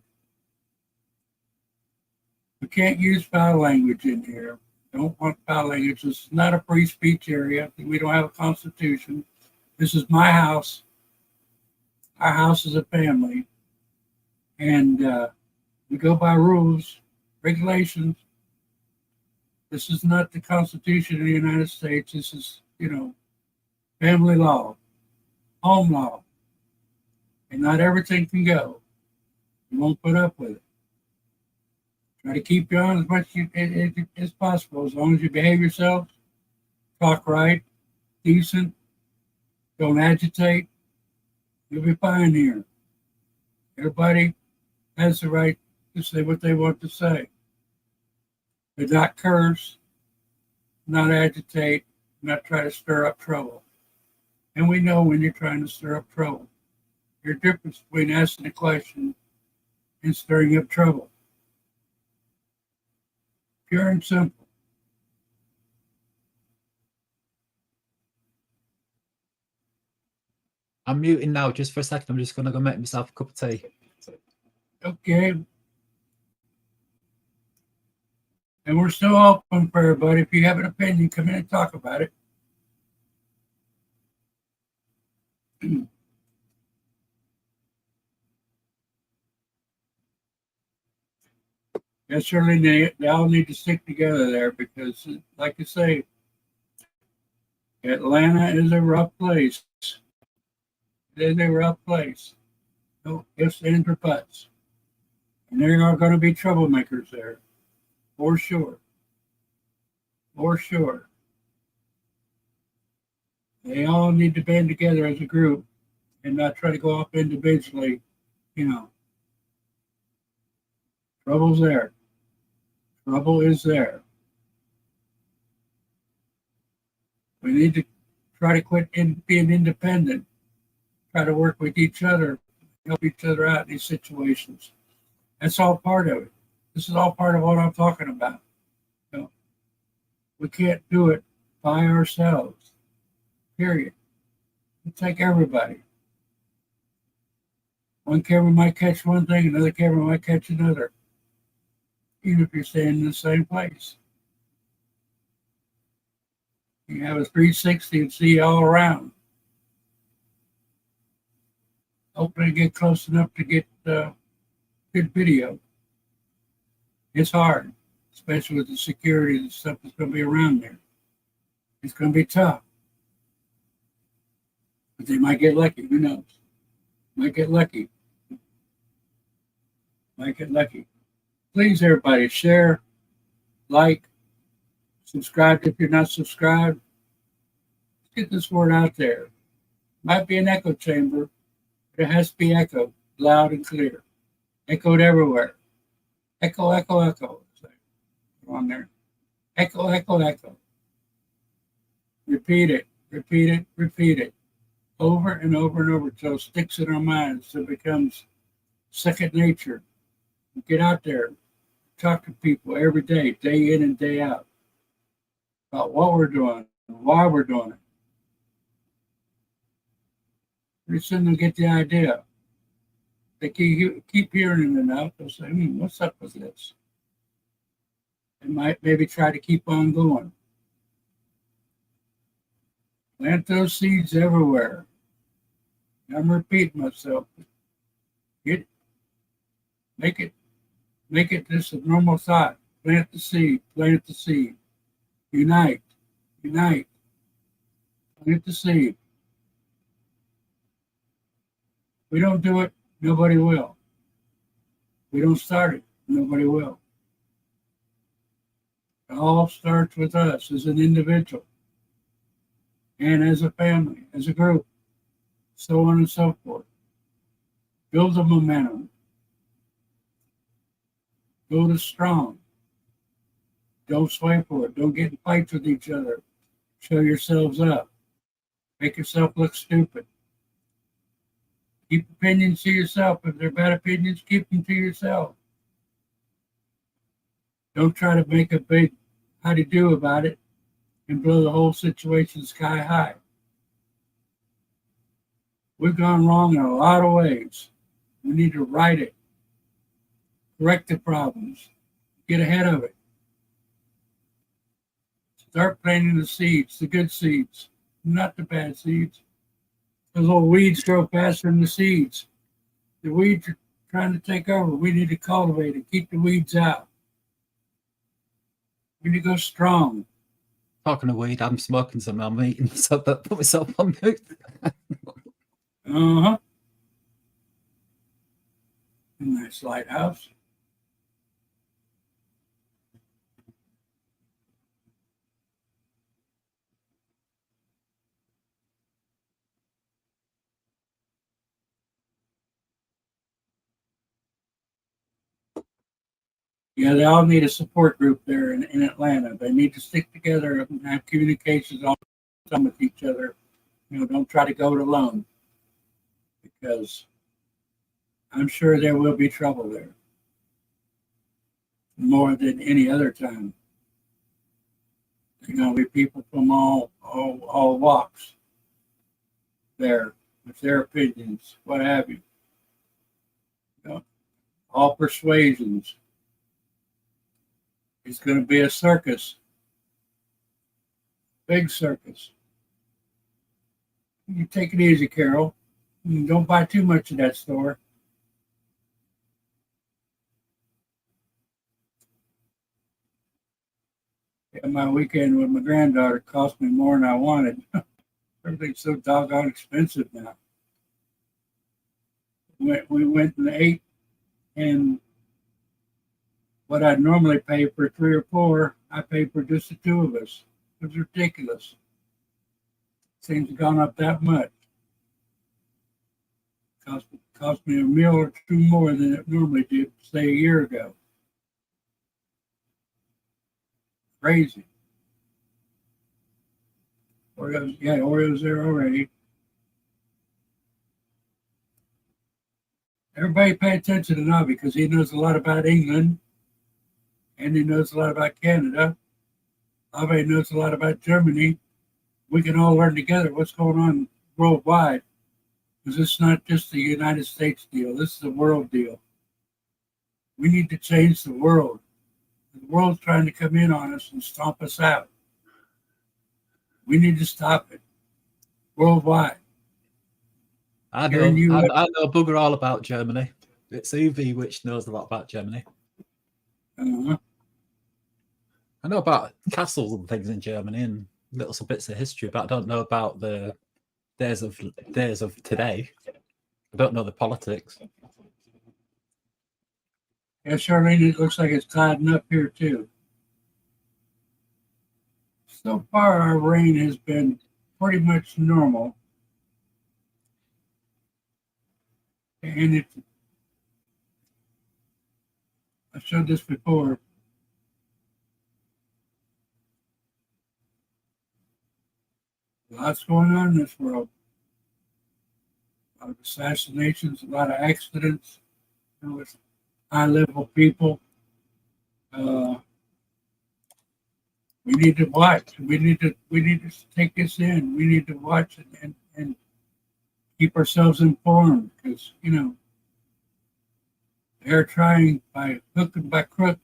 Speaker 1: We can't use foul language in here. Don't want foul language. This is not a free speech area. We don't have a constitution. This is my house. Our house is a family. And we go by rules, regulations. This is not the Constitution of the United States. This is, family law, home law. And not everything can go. You won't put up with it. Try to keep you on as much as possible. As long as you behave yourself, talk right, decent, don't agitate, you'll be fine here. Everybody has the right to say what they want to say. But not curse, not agitate, not try to stir up trouble. And we know when you're trying to stir up trouble. There's a difference between asking a question and stirring up trouble. Pure and simple.
Speaker 2: I'm muting now just for a second. I'm just going to go make myself a cup of tea.
Speaker 1: Okay. And we're still open for everybody. If you have an opinion, come in and talk about it. Yes, certainly they all need to stick together there because, like I say, Atlanta is a rough place. It is a rough place. No ifs, ands, or buts. And there are going to be troublemakers there, for sure. For sure. They all need to band together as a group and not try to go off individually, you know. Trouble's there. Trouble is there. We need to try to quit being independent, try to work with each other, help each other out in these situations. That's all part of it. This is all part of what I'm talking about. You know, we can't do it by ourselves, period. It take everybody. One camera might catch one thing, another camera might catch another, even if you're staying in the same place. You have a 360 and see all around. Hopefully get close enough to get good video. It's hard, especially with the security and stuff that's going to be around there. It's going to be tough. But they might get lucky. Who knows? Might get lucky. Might get lucky. Please, everybody, share, like, subscribe if you're not subscribed. Let's get this word out there. Might be an echo chamber, but it has to be echoed loud and clear. Echoed everywhere. Echo, echo, echo. On there. Echo, echo, echo. Repeat it, repeat it, repeat it. Over and over and over until it sticks in our minds, so it becomes second nature. Get out there. Talk to people every day, day in and day out, about what we're doing and why we're doing it. Pretty soon they'll get the idea. They keep hearing it enough, they'll say, what's up with this? They might maybe try to keep on going. Plant those seeds everywhere. I'm repeating myself. Make it just a normal thought. Plant the seed, plant the seed. Unite, unite. Plant the seed. If we don't do it, nobody will. If we don't start it, nobody will. It all starts with us as an individual and as a family, as a group, so on and so forth. Build the momentum. Build it strong. Don't sway for it. Don't get in fights with each other. Show yourselves up. Make yourself look stupid. Keep opinions to yourself. If they're bad opinions, keep them to yourself. Don't try to make a big how-to-do about it and blow the whole situation sky high. We've gone wrong in a lot of ways. We need to right it. Correct the problems. Get ahead of it. Start planting the seeds, the good seeds, not the bad seeds. Those little weeds grow faster than the seeds. The weeds are trying to take over. We need to cultivate it, keep the weeds out. We need to go strong.
Speaker 2: Talking of weed, I'm smoking some. I'm eating, so I put myself on mute.
Speaker 1: Uh-huh. A nice lighthouse. Yeah, they all need a support group there in Atlanta. They need to stick together and have communications all the time with each other. Don't try to go it alone because I'm sure there will be trouble there more than any other time. There'll be people from all walks there with their opinions, what have you. All persuasions. It's going to be a circus, big circus. You take it easy, Carol. Don't buy too much of that store. Yeah, my weekend with my granddaughter cost me more than I wanted. Everything's so doggone expensive now. We went and ate, and what I'd normally pay for 3 or 4, I paid for just the 2 of us. It was ridiculous. Things have gone up that much. Cost me a meal or 2 more than it normally did, say, a year ago. Crazy. Oreos there already. Everybody pay attention to Navi because he knows a lot about England and he knows a lot about Canada. Navi knows a lot about Germany. We can all learn together what's going on worldwide because it's not just the United States deal. This is a world deal. We need to change the world. The world's trying to come in on us and stomp us out. We need to stop it worldwide.
Speaker 2: I know bugger all about Germany. It's UV which knows a lot about Germany.
Speaker 1: Uh-huh.
Speaker 2: I know about castles and things in Germany and little bits of history, but I don't know about the days of today. I don't know the politics.
Speaker 1: Yeah, Charlene, it looks like it's clouding up here too. So far, our rain has been pretty much normal. And I showed this before. Lots going on in this world. A lot of assassinations, a lot of accidents with high-level people. We need to watch. We need to take this in. We need to watch it and keep ourselves informed because they're trying by hook and by crook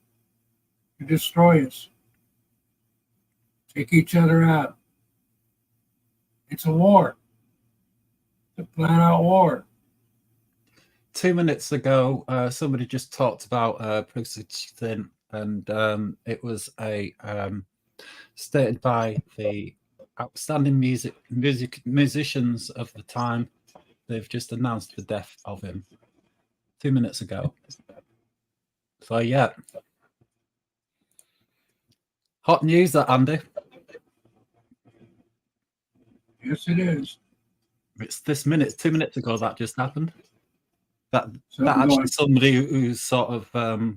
Speaker 1: to destroy us, take each other out. It's a war. It's a flat-out war.
Speaker 2: 2 minutes ago, somebody just talked about Prusichin, and it was a stated by the outstanding musicians of the time. They've just announced the death of him 2 minutes ago. So yeah, hot news, that, Andy.
Speaker 1: Yes, it is.
Speaker 2: It's this minute, 2 minutes ago that just happened. That actually somebody who's sort of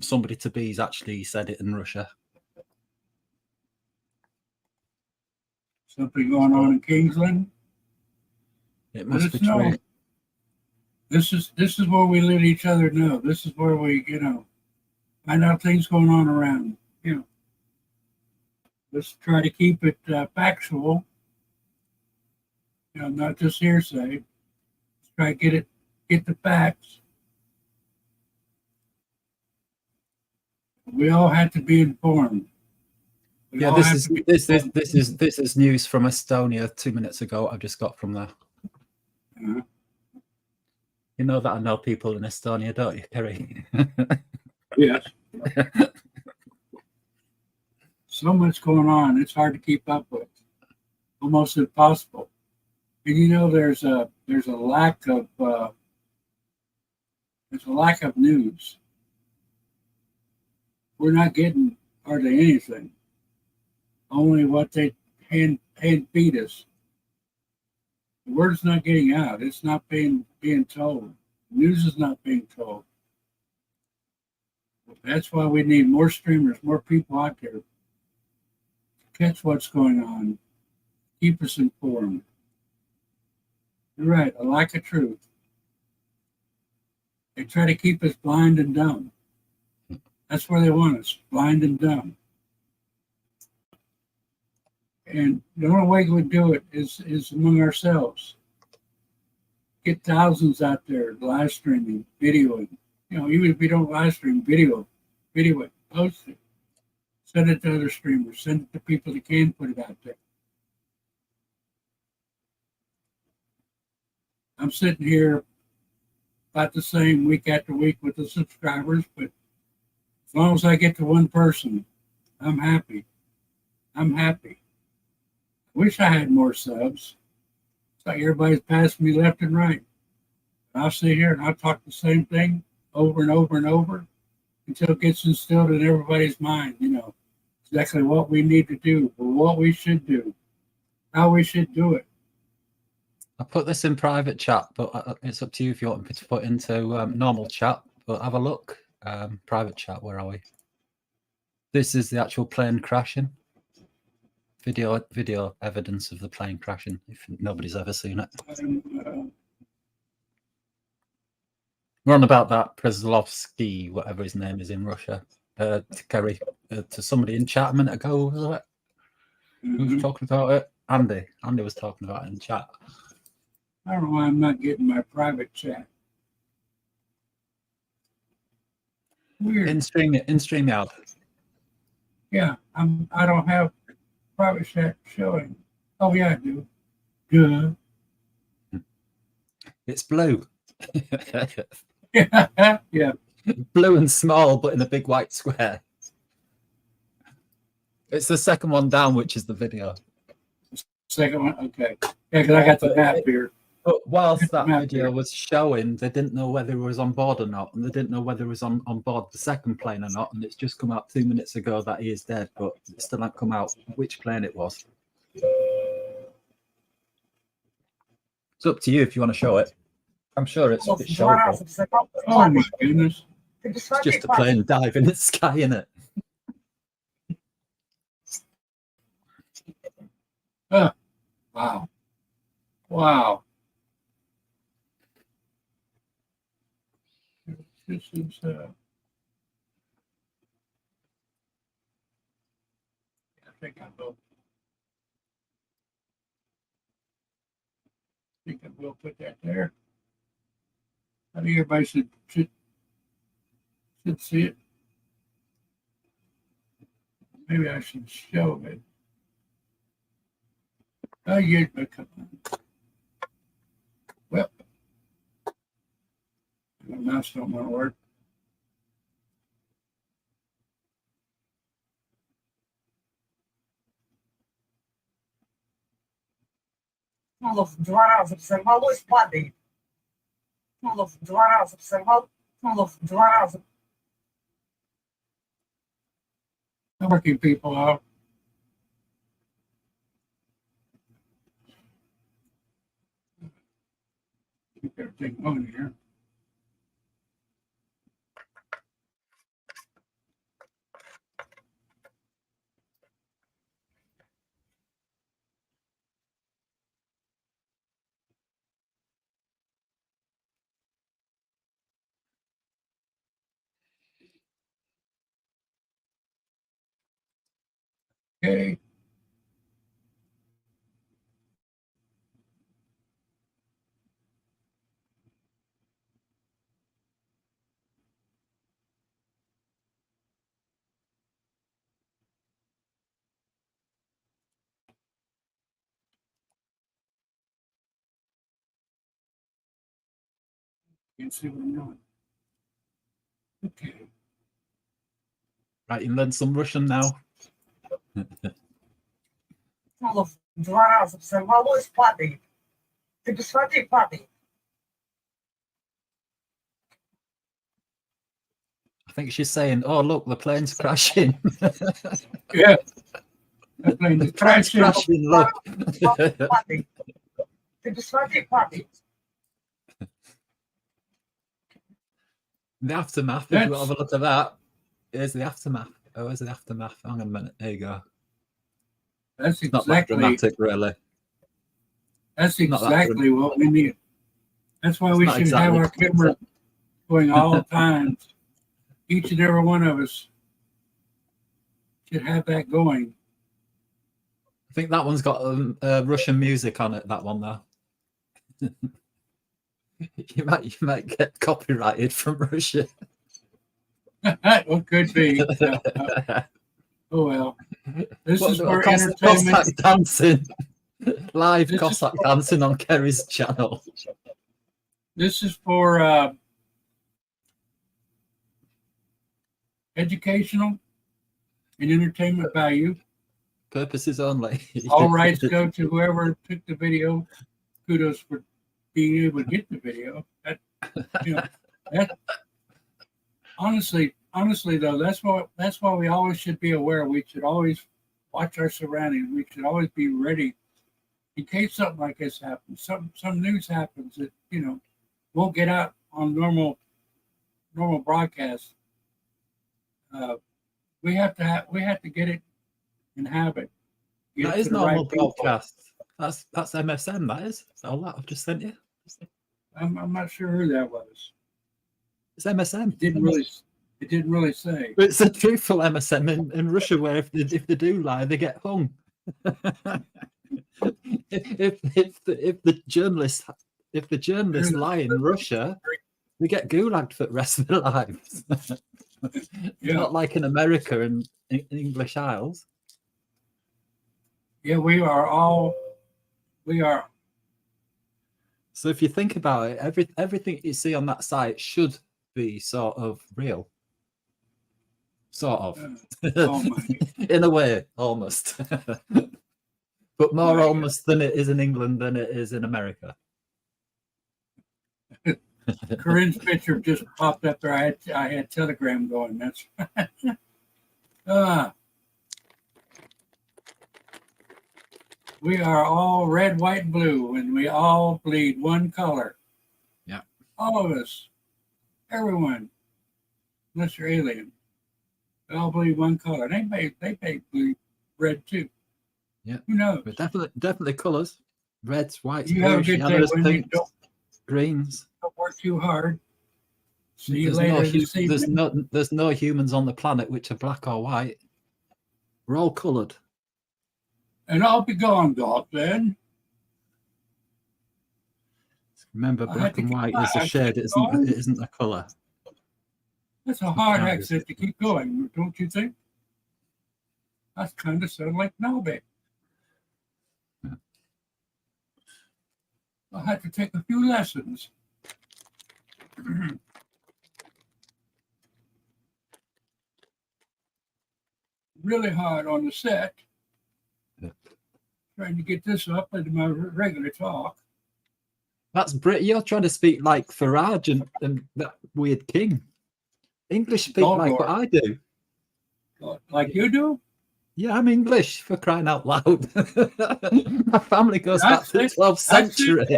Speaker 2: somebody to be's actually said it in Russia.
Speaker 1: Something going on in Kingsland.
Speaker 2: It must be true.
Speaker 1: This is where we let each other know. This is where we, find out things going on around. Let's try to keep it factual. Not just hearsay. Let's try to get the facts. We all have to be informed.
Speaker 2: Yeah, this is news from Estonia 2 minutes ago. I've just got from there.
Speaker 1: Uh-huh.
Speaker 2: You know that I know people in Estonia, don't you, Kerry?
Speaker 1: Yes. So much going on. It's hard to keep up with. Almost impossible. And there's a lack of news. We're not getting hardly anything. Only what they hand feed us. The word's not getting out. It's not being told. The news is not being told. That's why we need more streamers, more people out there to catch what's going on, keep us informed. You're right, a lack of truth. They try to keep us blind and dumb. That's where they want us, blind and dumb. And the only way we do it is among ourselves. Get thousands out there live streaming, videoing. You know, even if you don't live stream, video it, post it, send it to other streamers, send it to people that can put it out there. I'm sitting here about the same week after week with the subscribers, but as long as I get to one person, I'm happy. I'm happy. I wish I had more subs. It's like everybody's passing me left and right. I'll sit here and I'll talk the same thing over and over and over until it gets instilled in everybody's mind, you know, exactly what we need to do, or what we should do, how we should do it.
Speaker 2: I put this in private chat, but it's up to you if you want me to put into normal chat. But have a look. Private chat, where are we? This is the actual plane crashing. Video evidence of the plane crashing, if nobody's ever seen it. We're on about that Preslovsky, whatever his name is in Russia, to carry to somebody in chat a minute ago, was it? Who was talking about it? Andy. Andy was talking about it in chat.
Speaker 1: I don't know why I'm not getting my private chat. Weird.
Speaker 2: In StreamYard.
Speaker 1: Yeah, I don't have private chat showing. Oh yeah, I do. Duh.
Speaker 2: It's blue.
Speaker 1: Yeah.
Speaker 2: Blue and small, but in a big white square. It's the second one down, which is the video.
Speaker 1: Second one, okay. Yeah, because I got the map here.
Speaker 2: But whilst that video was showing, they didn't know whether it was on board or not, and they didn't know whether it was on board the second plane or not, and it's just come out 2 minutes ago that he is dead, but it still hasn't come out which plane it was. It's up to you if you want to show it. I'm sure it's showable.
Speaker 1: Oh my goodness.
Speaker 2: It's just a plane diving in the sky, isn't it?
Speaker 1: Wow. Wow. This is I think I will put that there. I think everybody should see it. Maybe I should show it. Oh, yeah, come on. Well, my mouse don't want to work.
Speaker 3: В 2 раза взорвалось, падает. В 2 раза взорвал, в 2 раза.
Speaker 1: Working people out. Keep everything on here. Okay. Can't see what I'm doing. Okay.
Speaker 2: Right, you learn some Russian now.
Speaker 3: В 2 раза взорвалось, падает. Ты посмотри, падает.
Speaker 2: I think she's saying, "Oh, look, the plane's crashing."
Speaker 1: Yeah. The plane is crashing.
Speaker 2: Crashing, look.
Speaker 3: Падает. Ты посмотри, падает.
Speaker 2: The aftermath, if you have a look at that. Here's the aftermath. Oh, here's the aftermath. Hang on a minute. There you go.
Speaker 1: That's
Speaker 2: It's not that
Speaker 1: exactly
Speaker 2: dramatic, really.
Speaker 1: that's
Speaker 2: Not that
Speaker 1: exactly what we need. That's why
Speaker 2: It's
Speaker 1: we
Speaker 2: not
Speaker 1: should have
Speaker 2: exactly
Speaker 1: our camera going all the time. Each and every one of us should have that going.
Speaker 2: I think that one's got Russian music on it. That one, though. you might get copyrighted from Russia.
Speaker 1: What could be. Oh well. This is for entertainment.
Speaker 2: Cossack dancing. Live
Speaker 1: This is
Speaker 2: Cossack
Speaker 1: for-
Speaker 2: dancing on Kerry's channel.
Speaker 1: This is for educational and entertainment value.
Speaker 2: Purposes only.
Speaker 1: All rights go to whoever took the video. Kudos for being able to get the video. That, you know, that honestly though, that's why we always should be aware. We should always watch our surroundings. We should always be ready in case something like this happens. Some news happens that won't get out on normal broadcast. We have to get it and have it. Get
Speaker 2: That
Speaker 1: it
Speaker 2: is
Speaker 1: to the
Speaker 2: normal
Speaker 1: right people.
Speaker 2: broadcast. That's MSN. That is all that I've just sent you.
Speaker 1: I'm not sure who that was.
Speaker 2: It's MSN.
Speaker 1: It didn't really say.
Speaker 2: It's a truthful MSN in Russia, where if they do lie, they get hung. if the journalists lie in Russia, they get gulagged for the rest of their lives.
Speaker 1: Yeah.
Speaker 2: Not like in America and in English Isles.
Speaker 1: Yeah, we are.
Speaker 2: So if you think about it, everything you see on that site should be sort of real. Sort of.
Speaker 1: Oh my.
Speaker 2: In a way, almost. But more
Speaker 1: My
Speaker 2: almost than it is in England than it is in America.
Speaker 1: Corinne's picture just popped up there. I had Telegram going. That's we are all red, white, and blue, and we all bleed one color.
Speaker 2: Yeah.
Speaker 1: All of us. Everyone. Unless you're alien. They all bleed one color. They may bleed red too.
Speaker 2: Yeah.
Speaker 1: Who knows?
Speaker 2: But definitely colours. Reds, whites,
Speaker 1: You have a
Speaker 2: blues,
Speaker 1: good day,
Speaker 2: yellows,
Speaker 1: Wendy.
Speaker 2: pinks, greens.
Speaker 1: Don't work too hard. See you later this evening.
Speaker 2: There's no humans on the planet which are black or white. We're all coloured.
Speaker 1: And I'll be gone, Doc, then.
Speaker 2: Remember,
Speaker 1: I
Speaker 2: black
Speaker 1: had to
Speaker 2: and
Speaker 1: keep
Speaker 2: white
Speaker 1: my
Speaker 2: is a shade. It isn't a colour.
Speaker 1: That's a hard
Speaker 2: Yeah.
Speaker 1: accent to keep going, don't you think? That's kind of sound like Nalbe.
Speaker 2: Yeah.
Speaker 1: I had to take a few lessons. Really hard on the set.
Speaker 2: Yeah.
Speaker 1: Trying to get this up into my regular talk.
Speaker 2: That's Brit. You're trying to speak like Farage and that weird king. English speak
Speaker 1: Don't
Speaker 2: like
Speaker 1: worry.
Speaker 2: what I do.
Speaker 1: Like you do?
Speaker 2: Yeah, I'm English, for crying out loud. My family goes back to the 12th century.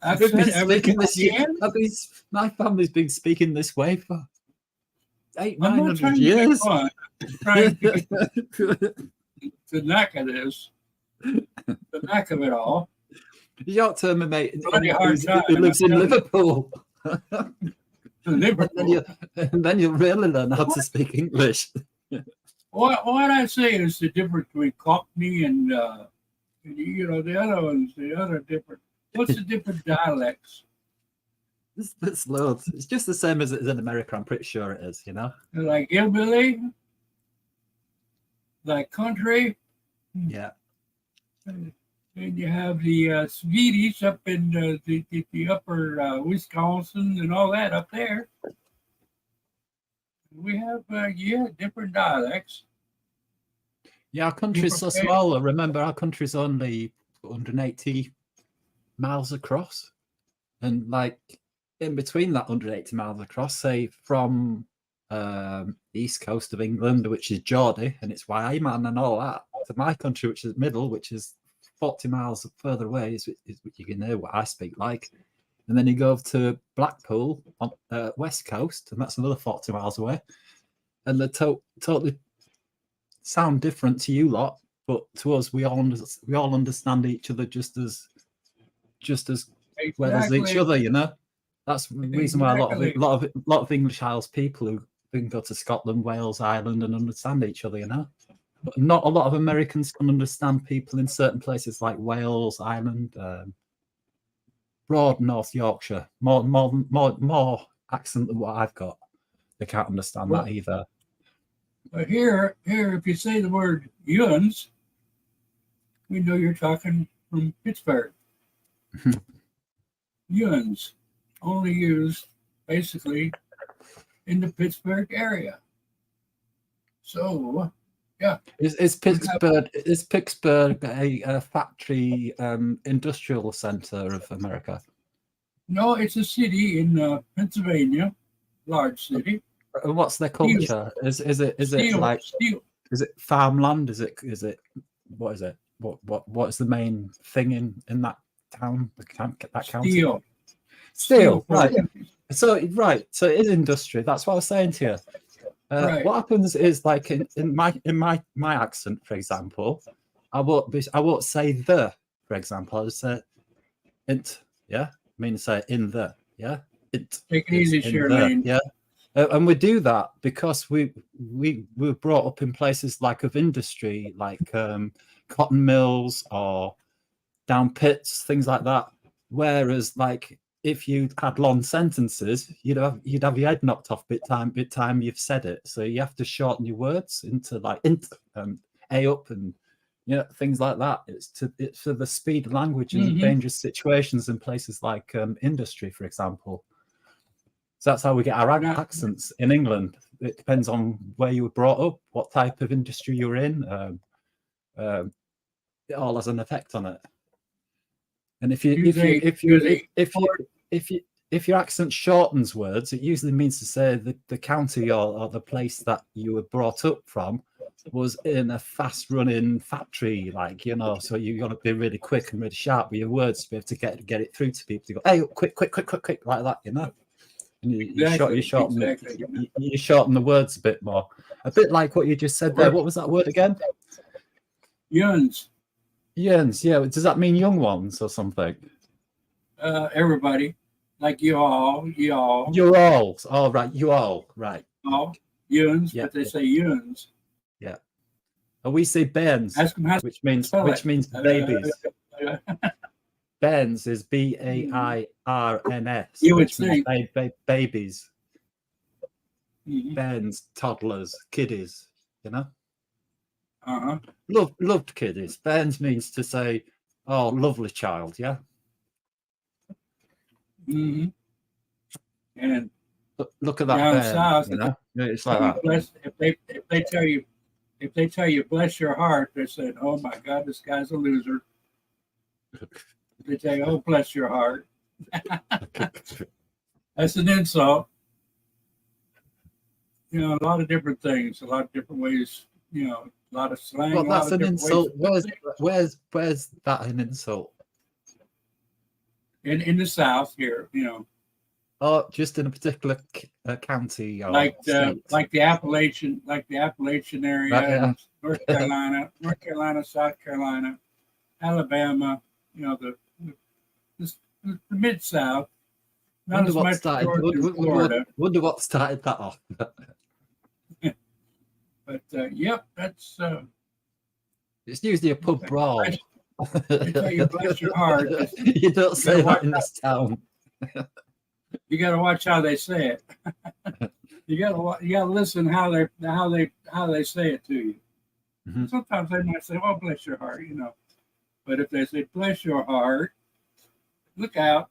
Speaker 2: I've been speaking this. My family's been speaking this way for 900 years.
Speaker 1: I'm trying to get the knack of this, the knack of it all.
Speaker 2: You're telling me, mate,
Speaker 1: Bloody hard time,
Speaker 2: who lives in
Speaker 1: I'm telling
Speaker 2: Liverpool.
Speaker 1: Liverpool.
Speaker 2: And then you'll really learn how to speak English.
Speaker 1: What I say is the difference between Cockney and the other ones, the other different. What's the different dialects?
Speaker 2: There's loads. It's just the same as it is in America. I'm pretty sure it is.
Speaker 1: Like hillbilly, like country,
Speaker 2: Yeah.
Speaker 1: and you have the Swedish up in the upper Wisconsin and all that up there. We have different dialects.
Speaker 2: Yeah, our country's so
Speaker 1: prepared?
Speaker 2: small. Remember, our country's only 180 miles across. And like in between that 180 miles across, say from east coast of England, which is Geordie, and it's Wyman and all that, to my country, which is middle, which is 40 miles further away, is you can hear what I speak like. And then you go to Blackpool on west coast, and that's another 40 miles away. and they totally sound different to you lot, but to us, we all understand each other just as well as each
Speaker 1: Exactly.
Speaker 2: other. You know, that's the reason why
Speaker 1: Exactly.
Speaker 2: a lot of English Isles people who can go to Scotland, Wales, Ireland, and understand each other. You know, but not a lot of Americans can understand people in certain places like Wales, Ireland, broad North Yorkshire. More accent than what I've got. They can't understand
Speaker 1: Well,
Speaker 2: that either.
Speaker 1: But here, if you say the word Yuns, we know you're talking from Pittsburgh. Yuns, only used basically in the Pittsburgh area. So, yeah.
Speaker 2: Is Pittsburgh a factory industrial center of America?
Speaker 1: No, it's a city in Pennsylvania, large city.
Speaker 2: And what's their culture? Is it like
Speaker 1: steel,
Speaker 2: is it farmland? Is it what is it? What is the main thing in that town? That county? Steel, right? So so it is industry. That's what I was saying to you.
Speaker 1: Right.
Speaker 2: What happens is like in my accent, for example, I won't say the, for example. I'll say int, yeah. I mean say in the, yeah. It.
Speaker 1: Take it easy,
Speaker 2: in the,
Speaker 1: Charlene.
Speaker 2: yeah. And we do that because we were brought up in places like of industry, like cotton mills or down pits, things like that. Whereas, like if you had long sentences, you'd have your head knocked off bit time you've said it. So you have to shorten your words into like a up and things like that. It's for the speed of language in dangerous situations in places like industry, for example. So that's how we get our accents in England. It depends on where you were brought up, what type of industry you're in. It all has an effect on it. And if your accent shortens words, it usually means to say the county or the place that you were brought up from was in a fast-running factory, so you got to be really quick and really sharp with your words to be able to get it through to people. To go, hey, quick, like that, And you shorten the words a bit more. A bit like what you just said there. What was that word again?
Speaker 1: Yuns.
Speaker 2: Yuns, yeah. Does that mean young ones or something?
Speaker 1: Everybody. Like y'all.
Speaker 2: You're all. Oh, right. You all. Right.
Speaker 1: All. Yuns, yeah. But they say yuns.
Speaker 2: Yeah. And we say bairns, which means babies. Bairns is BAIRNS.
Speaker 1: You would think.
Speaker 2: Babies. Bairns, toddlers, kiddies,
Speaker 1: Uh-huh.
Speaker 2: Loved kiddies. Bairns means to say, oh, lovely child, yeah?
Speaker 1: Mm-hmm. And
Speaker 2: look at that
Speaker 1: down
Speaker 2: bairn,
Speaker 1: south,
Speaker 2: it's like that.
Speaker 1: If they tell you bless your heart, they're saying, oh my God, this guy's a loser. If they tell you, oh, bless your heart. That's an insult. A lot of different things, a lot of different ways, a lot of slang.
Speaker 2: Well, that's an insult. Where's that an insult?
Speaker 1: In the South here,
Speaker 2: Oh, just in a particular county, or
Speaker 1: like the Appalachian area,
Speaker 2: right, yeah.
Speaker 1: North Carolina, South Carolina, Alabama. The mid South. Not as much Florida.
Speaker 2: Wonder what started that off.
Speaker 1: But yep, that's.
Speaker 2: It's usually a pub brawl.
Speaker 1: I tell you, bless your heart.
Speaker 2: You don't say that in this town.
Speaker 1: You got to watch how they say it. You got to listen how they say it to you. Mm-hmm. Sometimes they might say, "Well, bless your heart," But if they say, "Bless your heart," look out.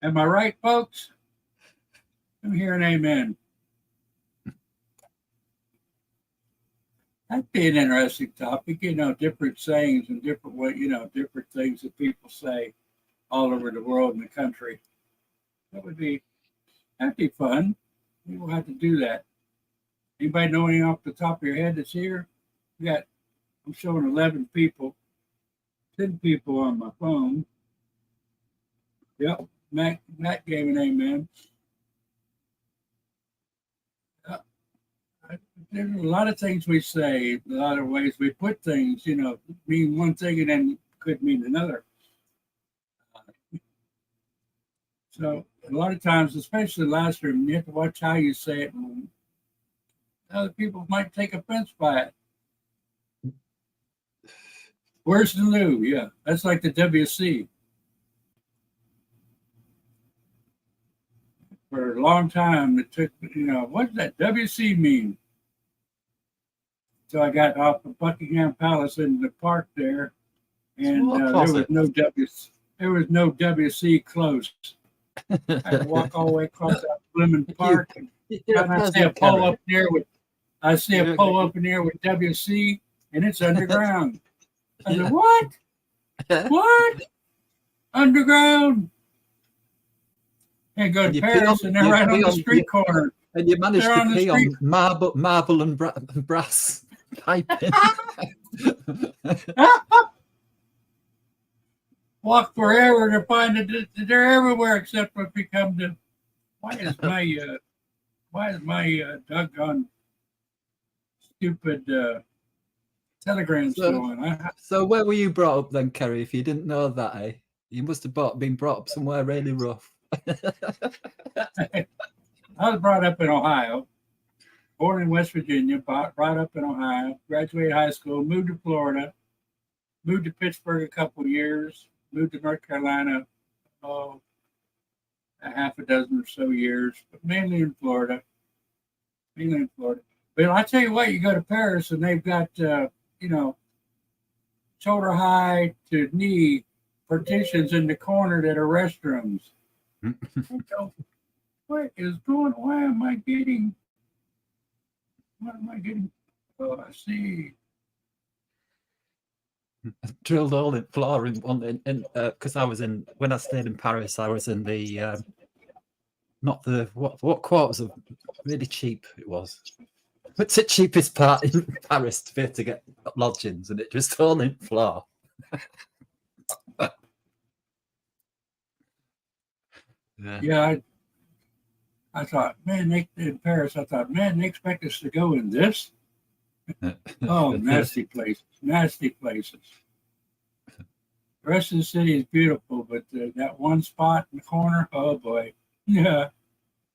Speaker 1: Am I right, folks? I'm hearing amen. That'd be an interesting topic, different sayings and different way, different things that people say all over the world and the country. That'd be fun. We will have to do that. Anybody know anything off the top of your head that's here? I'm showing 11 people, 10 people on my phone. Yep, Matt gave an amen. there's a lot of things we say, a lot of ways we put things, mean one thing and then could mean another. So a lot of times, especially last year, you have to watch how you say it. And other people might take offense by it. Where's the new? Yeah, that's like the WC. For a long time, it took, what does that WC mean? So I got off of Buckingham Palace in the park there, and
Speaker 2: What
Speaker 1: there
Speaker 2: closet?
Speaker 1: was no WC close. I had to walk all the way across that blooming park, and I see a pole up there with WC, and it's underground. I said, "What? What? Underground?" And go to Paris, and they're right on the street corner.
Speaker 2: And you managed
Speaker 1: They're
Speaker 2: to
Speaker 1: on the
Speaker 2: pee
Speaker 1: street.
Speaker 2: on marble and brass piping.
Speaker 1: Walk forever to find it. They're everywhere except if you come to. Why is my doggone stupid telegram still on?
Speaker 2: So where were you brought up then, Kerry? If you didn't know that, eh? You must have been brought up somewhere really rough.
Speaker 1: I was brought up in Ohio, born in West Virginia, brought up in Ohio, graduated high school, moved to Florida, moved to Pittsburgh a couple of years, moved to North Carolina, a half a dozen or so years, but mainly in Florida. But I tell you what, you go to Paris and they've got, shoulder high to knee partitions in the corner that are restrooms. What is going on? What am I getting? Oh, I see.
Speaker 2: Drilled all in floor in one, because I was when I stayed in Paris, I was in the not the what quarters of really cheap it was. It's the cheapest part in Paris to be able to get lodgings, and it just all in floor.
Speaker 1: Yeah, I thought, man, in Paris, they expect us to go in this. Oh, nasty places. The rest of the city is beautiful, but that one spot in the corner, oh boy, yeah,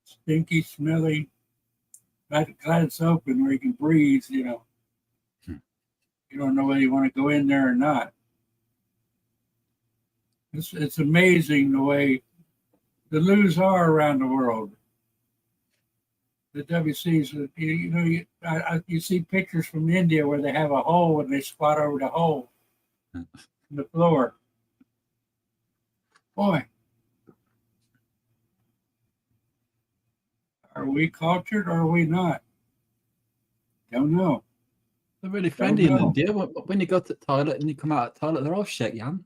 Speaker 1: stinky, smelly. Glad it's open where you can breathe. You don't know whether you want to go in there or not. It's amazing the way the loos are around the world. The WCs, you see pictures from India where they have a hole and they squat over the hole in the floor. Boy, are we cultured or are we not? Don't know.
Speaker 2: They're really friendly in India. When you go to the toilet and you come out of the toilet, they're all shake your hand.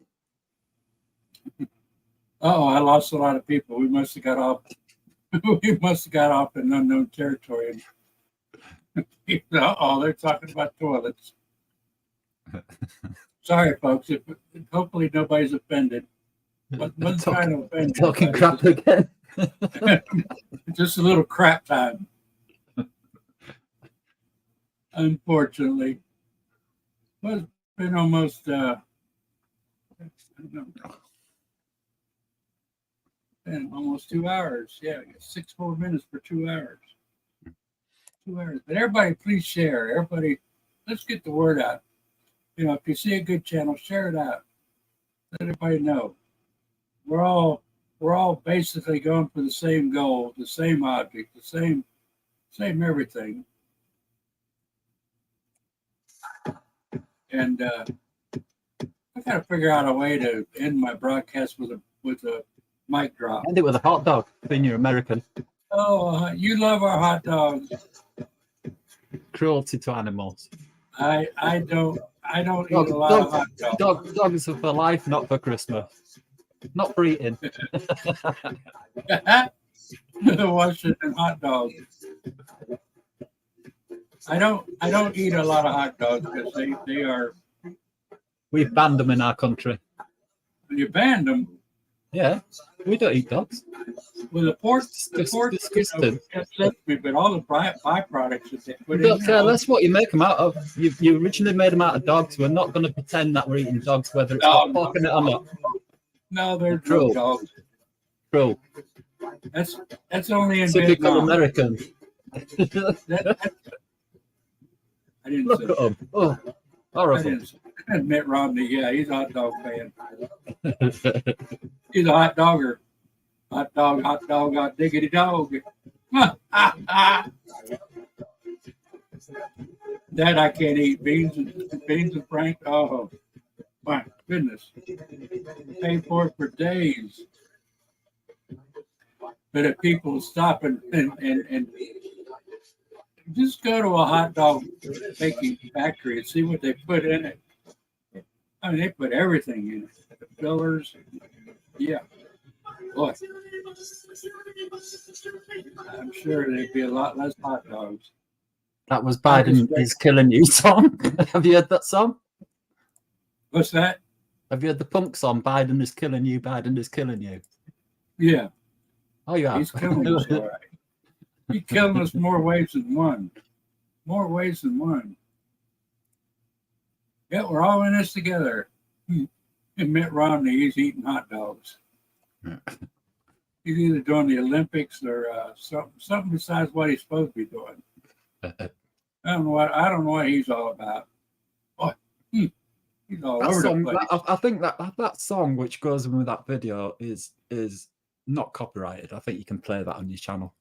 Speaker 1: Oh, I lost a lot of people. We must have got off. We must have got off in unknown territory. Oh, they're talking about toilets. Sorry, folks. Hopefully nobody's offended. Wasn't trying to offend
Speaker 2: talking
Speaker 1: anybody.
Speaker 2: crap again.
Speaker 1: Just a little crap time. Unfortunately. Well, it's been almost been almost 2 hours. Yeah, 6 more minutes for 2 hours. 2 hours. But everybody, please share. Everybody, let's get the word out. If you see a good channel, share it out. Let everybody know. We're all basically going for the same goal, the same object, the same everything. And I got to figure out a way to end my broadcast with a mic drop.
Speaker 2: End it with a hot dog, being you're American.
Speaker 1: Oh, you love our hot dogs.
Speaker 2: Cruelty to animals.
Speaker 1: I don't eat a lot of hot dogs.
Speaker 2: Dogs are for life, not for Christmas. Not for eating.
Speaker 1: The Washington hot dogs. I don't eat a lot of hot dogs because they are.
Speaker 2: We've banned them in our country.
Speaker 1: You banned them.
Speaker 2: Yeah, we don't eat dogs.
Speaker 1: Well, the pork,
Speaker 2: Disgusting.
Speaker 1: upsets me, but all the byproducts that they put
Speaker 2: Don't
Speaker 1: in
Speaker 2: care
Speaker 1: there.
Speaker 2: less what you make them out of. You originally made them out of dogs. We're not going to pretend that we're eating dogs, whether it's got pork in it or not.
Speaker 1: No, they're
Speaker 2: True.
Speaker 1: drug dogs.
Speaker 2: True.
Speaker 1: That's only in
Speaker 2: Typical
Speaker 1: Vietnam.
Speaker 2: American.
Speaker 1: I didn't
Speaker 2: Look
Speaker 1: say
Speaker 2: at them. Oh,
Speaker 1: I
Speaker 2: horrible.
Speaker 1: didn't say Mitt Romney. Yeah, he's a hot dog fan. He's a hot dogger. Hot dog, hot diggity dog. That I can't eat. Beans and Frank. Oh, my goodness. Pay for it for days. But if people stop and just go to a hot dog making factory and see what they put in it. I mean, they put everything in it. The fillers. Yeah. Boy. I'm sure there'd be a lot less hot dogs.
Speaker 2: That was Biden is killing you song. Have you heard that song?
Speaker 1: What's that?
Speaker 2: Have you heard the punk song? Biden is killing you. Biden is killing you.
Speaker 1: Yeah.
Speaker 2: Oh, yeah.
Speaker 1: He's killing us, all right. He's killing us more ways than one. More ways than one. Yeah, we're all in this together. And Mitt Romney, he's eating hot dogs. He's either doing the Olympics or something besides what he's supposed to be doing. I don't know what he's all about. Boy, he's all
Speaker 2: That
Speaker 1: over
Speaker 2: song,
Speaker 1: the place.
Speaker 2: I think that song which goes in with that video is not copyrighted. I think you can play that on your channel.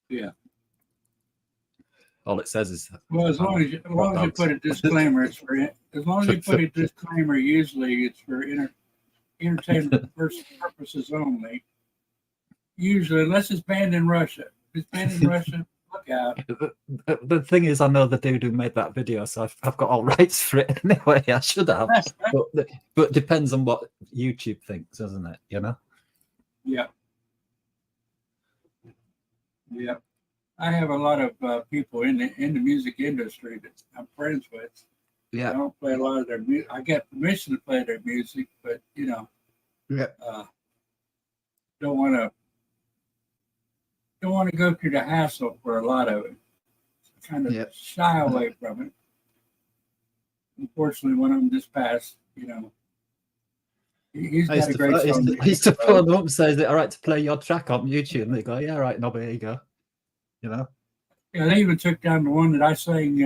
Speaker 1: Yeah.
Speaker 2: All it says is
Speaker 1: Well, as long as you put a disclaimer, it's for as long as you put a disclaimer. Usually, it's for entertainment purposes only. Usually, unless it's banned in Russia. If it's banned in Russia, look out.
Speaker 2: the thing is, I know the dude who made that video, so I've got all rights for it anyway. I should have, but depends on what YouTube thinks, doesn't it? You know?
Speaker 1: Yeah. Yeah. I have a lot of people in the music industry that I'm friends with. I
Speaker 2: Yeah.
Speaker 1: don't play a lot of their music. I get permission to play their music, but
Speaker 2: Yeah.
Speaker 1: don't want to go through the hassle for a lot of it. Kind of shy away from it. Unfortunately, one of them just passed. He's got a great song.
Speaker 2: I used to phone them up and say, "Is it all right to play your track on YouTube?" And they go, "Yeah, right, Nobby, here you go."
Speaker 1: Yeah, they even took down the one that I sang,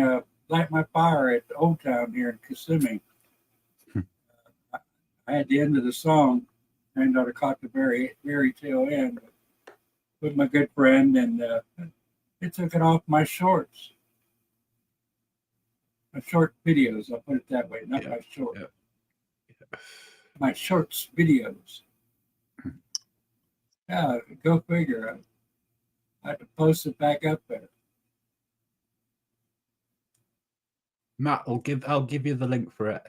Speaker 1: "Light My Fire" at the Old Town here in Kissimmee. I had the end of the song, granddaughter caught the very tail end with my good friend, and they took it off my shorts. My short videos, I'll put it that way, not my short.
Speaker 2: Yeah.
Speaker 1: My shorts videos. Yeah, go figure. I had to post it back up there.
Speaker 2: Matt, I'll give you the link for it.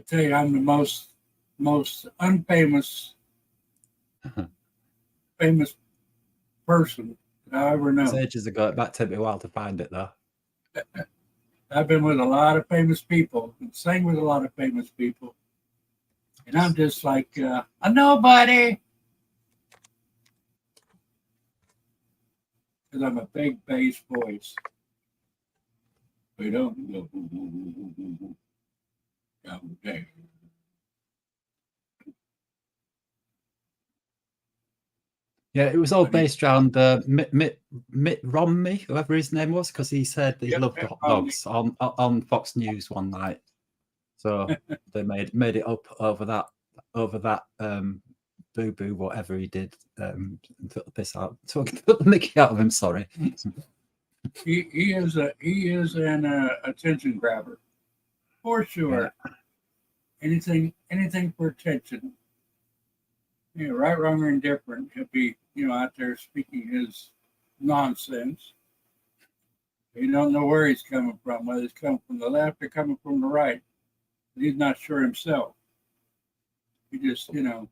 Speaker 1: I tell you, I'm the most unfamous famous person that I ever
Speaker 2: It
Speaker 1: know.
Speaker 2: was ages ago. It might take me a while to find it though.
Speaker 1: I've been with a lot of famous people and sang with a lot of famous people. And I'm just like a nobody. Because I'm a big bass voice. We don't go down there.
Speaker 2: Yeah, it was all based around Mitt Romney, whoever his name was, because he said he loved hot dogs on Fox News one night. So they made it up over that boo boo whatever he did, and took the piss out, took the mickey out of him. Sorry.
Speaker 1: He is an attention grabber for sure. Yeah. Anything for attention. Yeah, right, wrong, or indifferent. He'll be out there speaking his nonsense. You don't know where he's coming from, whether he's coming from the left or coming from the right. He's not sure himself. He just, doing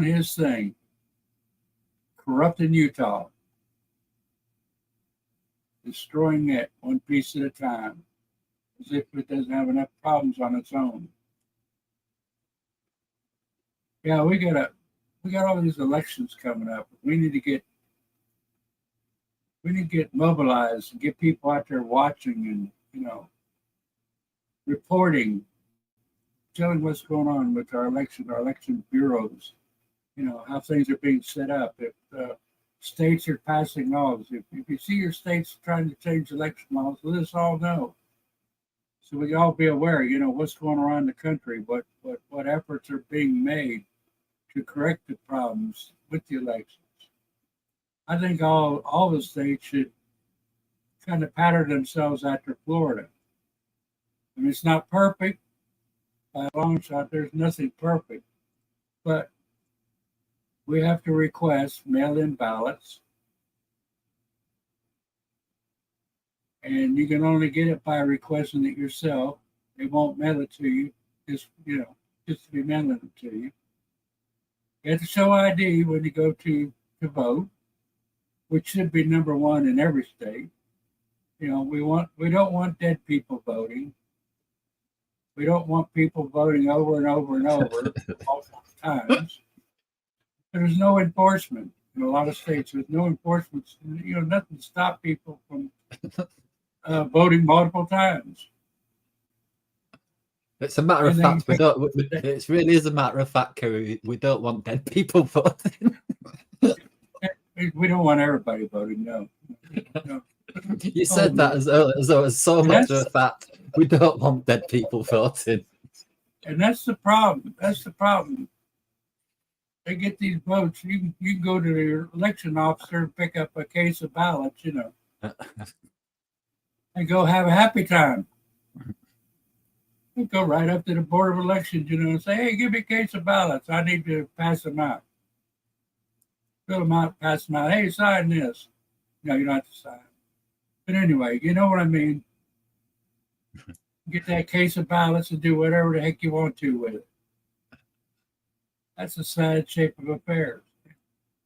Speaker 1: his thing. Corrupting Utah. Destroying it one piece at a time. As if it doesn't have enough problems on its own. Yeah, we got all these elections coming up. We need to get mobilized and get people out there watching and, reporting, telling what's going on with our election bureaus, how things are being set up. If states are passing laws, if you see your states trying to change election laws, let us all know. So we all be aware, what's going on in the country, what efforts are being made to correct the problems with the elections. I think all the states should kind of pattern themselves after Florida. I mean, it's not perfect by a long shot. There's nothing perfect, but we have to request mail-in ballots, and you can only get it by requesting it yourself. They won't mail it to you, just to be mailing it to you. You have to show ID when you go to vote, which should be number one in every state. We don't want dead people voting. We don't want people voting over and over and over multiple times. There's no enforcement in a lot of states. There's no enforcement. Nothing to stop people from voting multiple times.
Speaker 2: It's a matter of fact. It really is a matter of fact, Kerry. We don't want dead people voting.
Speaker 1: We don't want everybody voting. No.
Speaker 2: You said that as though it's so much of a fact. We don't want dead people voting.
Speaker 1: And that's the problem. They get these votes. You can go to your election officer and pick up a case of ballots, and go have a happy time. You go right up to the Board of Elections, and say, hey, give me a case of ballots. I need to pass them out. Fill them out, pass them out. Hey, sign this. No, you don't have to sign. But anyway, you know what I mean? Get that case of ballots and do whatever the heck you want to with it. That's a sad shape of affairs.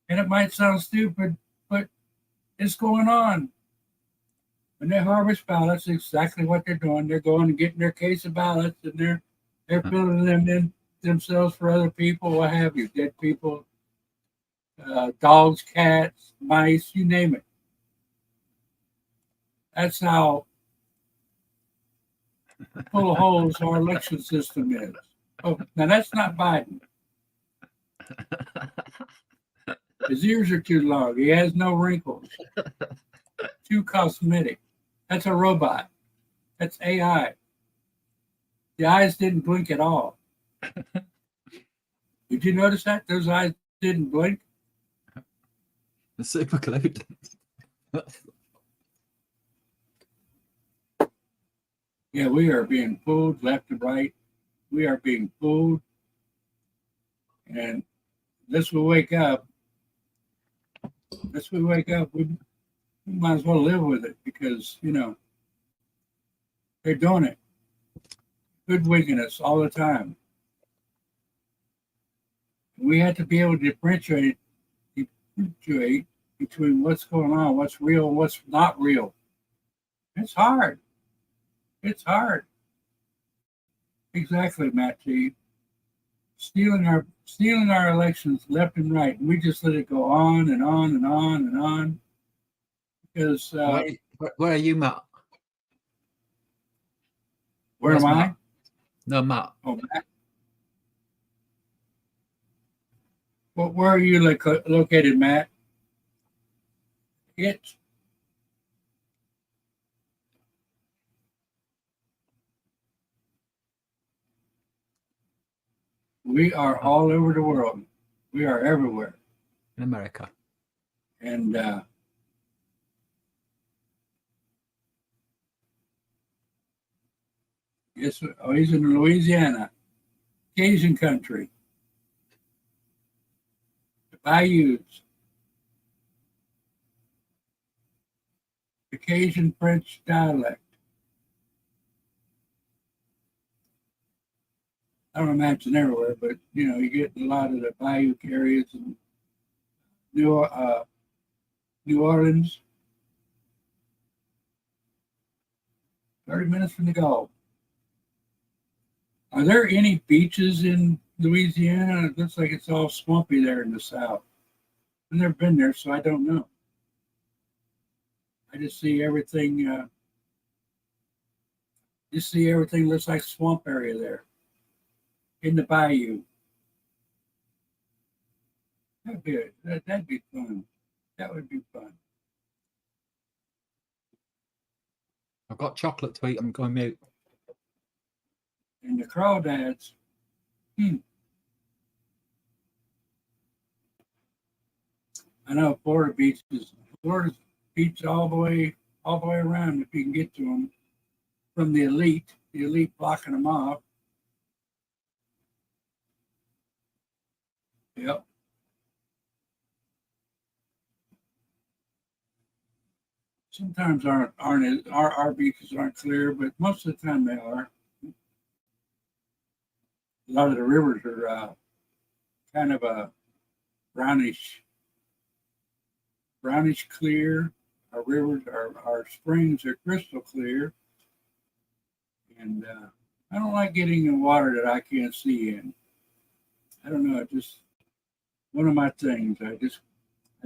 Speaker 1: And it might sound stupid, but it's going on. When they harvest ballots, exactly what they're doing. They're going and getting their case of ballots, and they're filling them in themselves for other people, what have you, dead people, dogs, cats, mice, you name it. That's how full of holes our election system is. Oh, now that's not Biden. His ears are too long. He has no wrinkles. Too cosmetic. That's a robot. That's AI. The eyes didn't blink at all. Did you notice that? Those eyes didn't blink?
Speaker 2: The super glued.
Speaker 1: Yeah, we are being fooled left and right. We are being fooled. And unless we wake up, we might as well live with it because, they're doing it. Hoodwinking us all the time. We have to be able to differentiate between what's going on, what's real, and what's not real. It's hard. It's hard. Exactly, Matt T. Stealing our elections left and right. And we just let it go on and on and on and on. Because
Speaker 2: where are you, Matt?
Speaker 1: Where am I?
Speaker 2: No, Matt.
Speaker 1: Oh, Matt. Well, where are you located, Matt? We are all over the world. We are everywhere.
Speaker 2: In America.
Speaker 1: And he's in Louisiana, Cajun country, the bayous, the Cajun French dialect. I don't imagine everywhere, but you get a lot of the bayou areas in New Orleans. 30 minutes from the Gulf. Are there any beaches in Louisiana, it looks like it's all swampy there in the south. I've never been there, so I don't know. I just see everything. Looks like swamp area there in the bayou. That'd be fun. That would be fun.
Speaker 2: I've got chocolate to eat. I'm going mute.
Speaker 1: And the crawdads. I know Florida's beach all the way around if you can get to them from the elite blocking them off. Yep. Sometimes our beaches aren't clear, but most of the time they are. A lot of the rivers are kind of a brownish clear. Our rivers, our springs are crystal clear. And I don't like getting in water that I can't see in. I don't know, it's just one of my things. I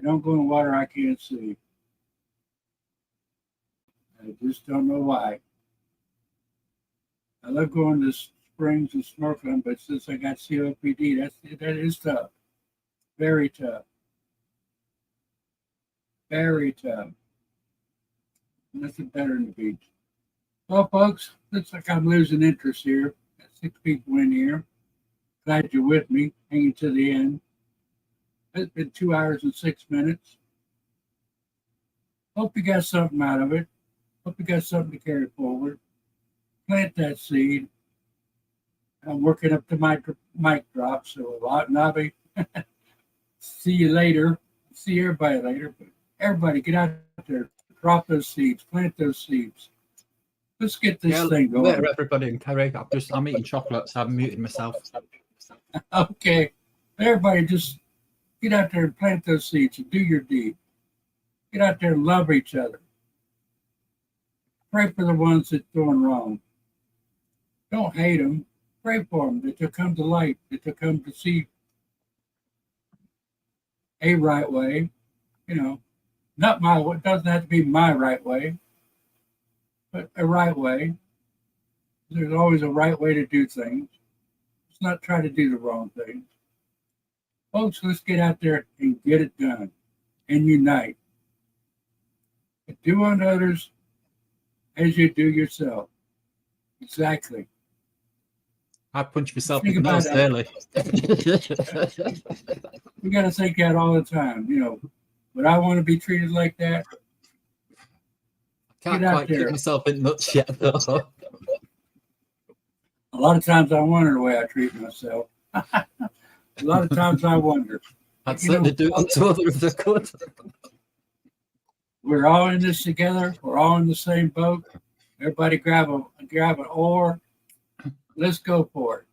Speaker 1: don't go in water I can't see. I just don't know why. I love going to springs and snorkeling, but since I got COPD, that is tough. Very tough. Very tough. Nothing better than the beach. Well, folks, looks like I'm losing interest here. Got 6 people in here. Glad you're with me, hanging to the end. It's been 2 hours and 6 minutes. Hope you got something out of it. Hope you got something to carry forward. Plant that seed. I'm working up to my mic drop, so a lot, Nobby. See you later. See everybody later. But everybody, get out there. Drop those seeds. Plant those seeds. Let's get this thing going.
Speaker 2: Later, everybody, and Kerry. I'm eating chocolate, so I've muted myself.
Speaker 1: Okay. Everybody, just get out there and plant those seeds and do your deed. Get out there and love each other. Pray for the ones that's doing wrong. Don't hate them. Pray for them that they'll come to light, that they'll come to see a right way. You know, not my way. It doesn't have to be my right way, but a right way. There's always a right way to do things. Let's not try to do the wrong things. Folks, let's get out there and get it done and unite. And do unto others as you do yourself. Exactly.
Speaker 2: I punch myself
Speaker 1: Think
Speaker 2: in the nose
Speaker 1: about
Speaker 2: daily.
Speaker 1: We got to think that all the time. You know, would I want to be treated like that?
Speaker 2: Can't
Speaker 1: Get out
Speaker 2: quite
Speaker 1: there.
Speaker 2: kick myself in nuts yet, though.
Speaker 1: A lot of times I wonder the way I treat myself. A lot of times I wonder.
Speaker 2: I'd
Speaker 1: You know,
Speaker 2: certainly do it to others if I could.
Speaker 1: We're all in this together. We're all in the same boat. Everybody grab an oar. Let's go for it.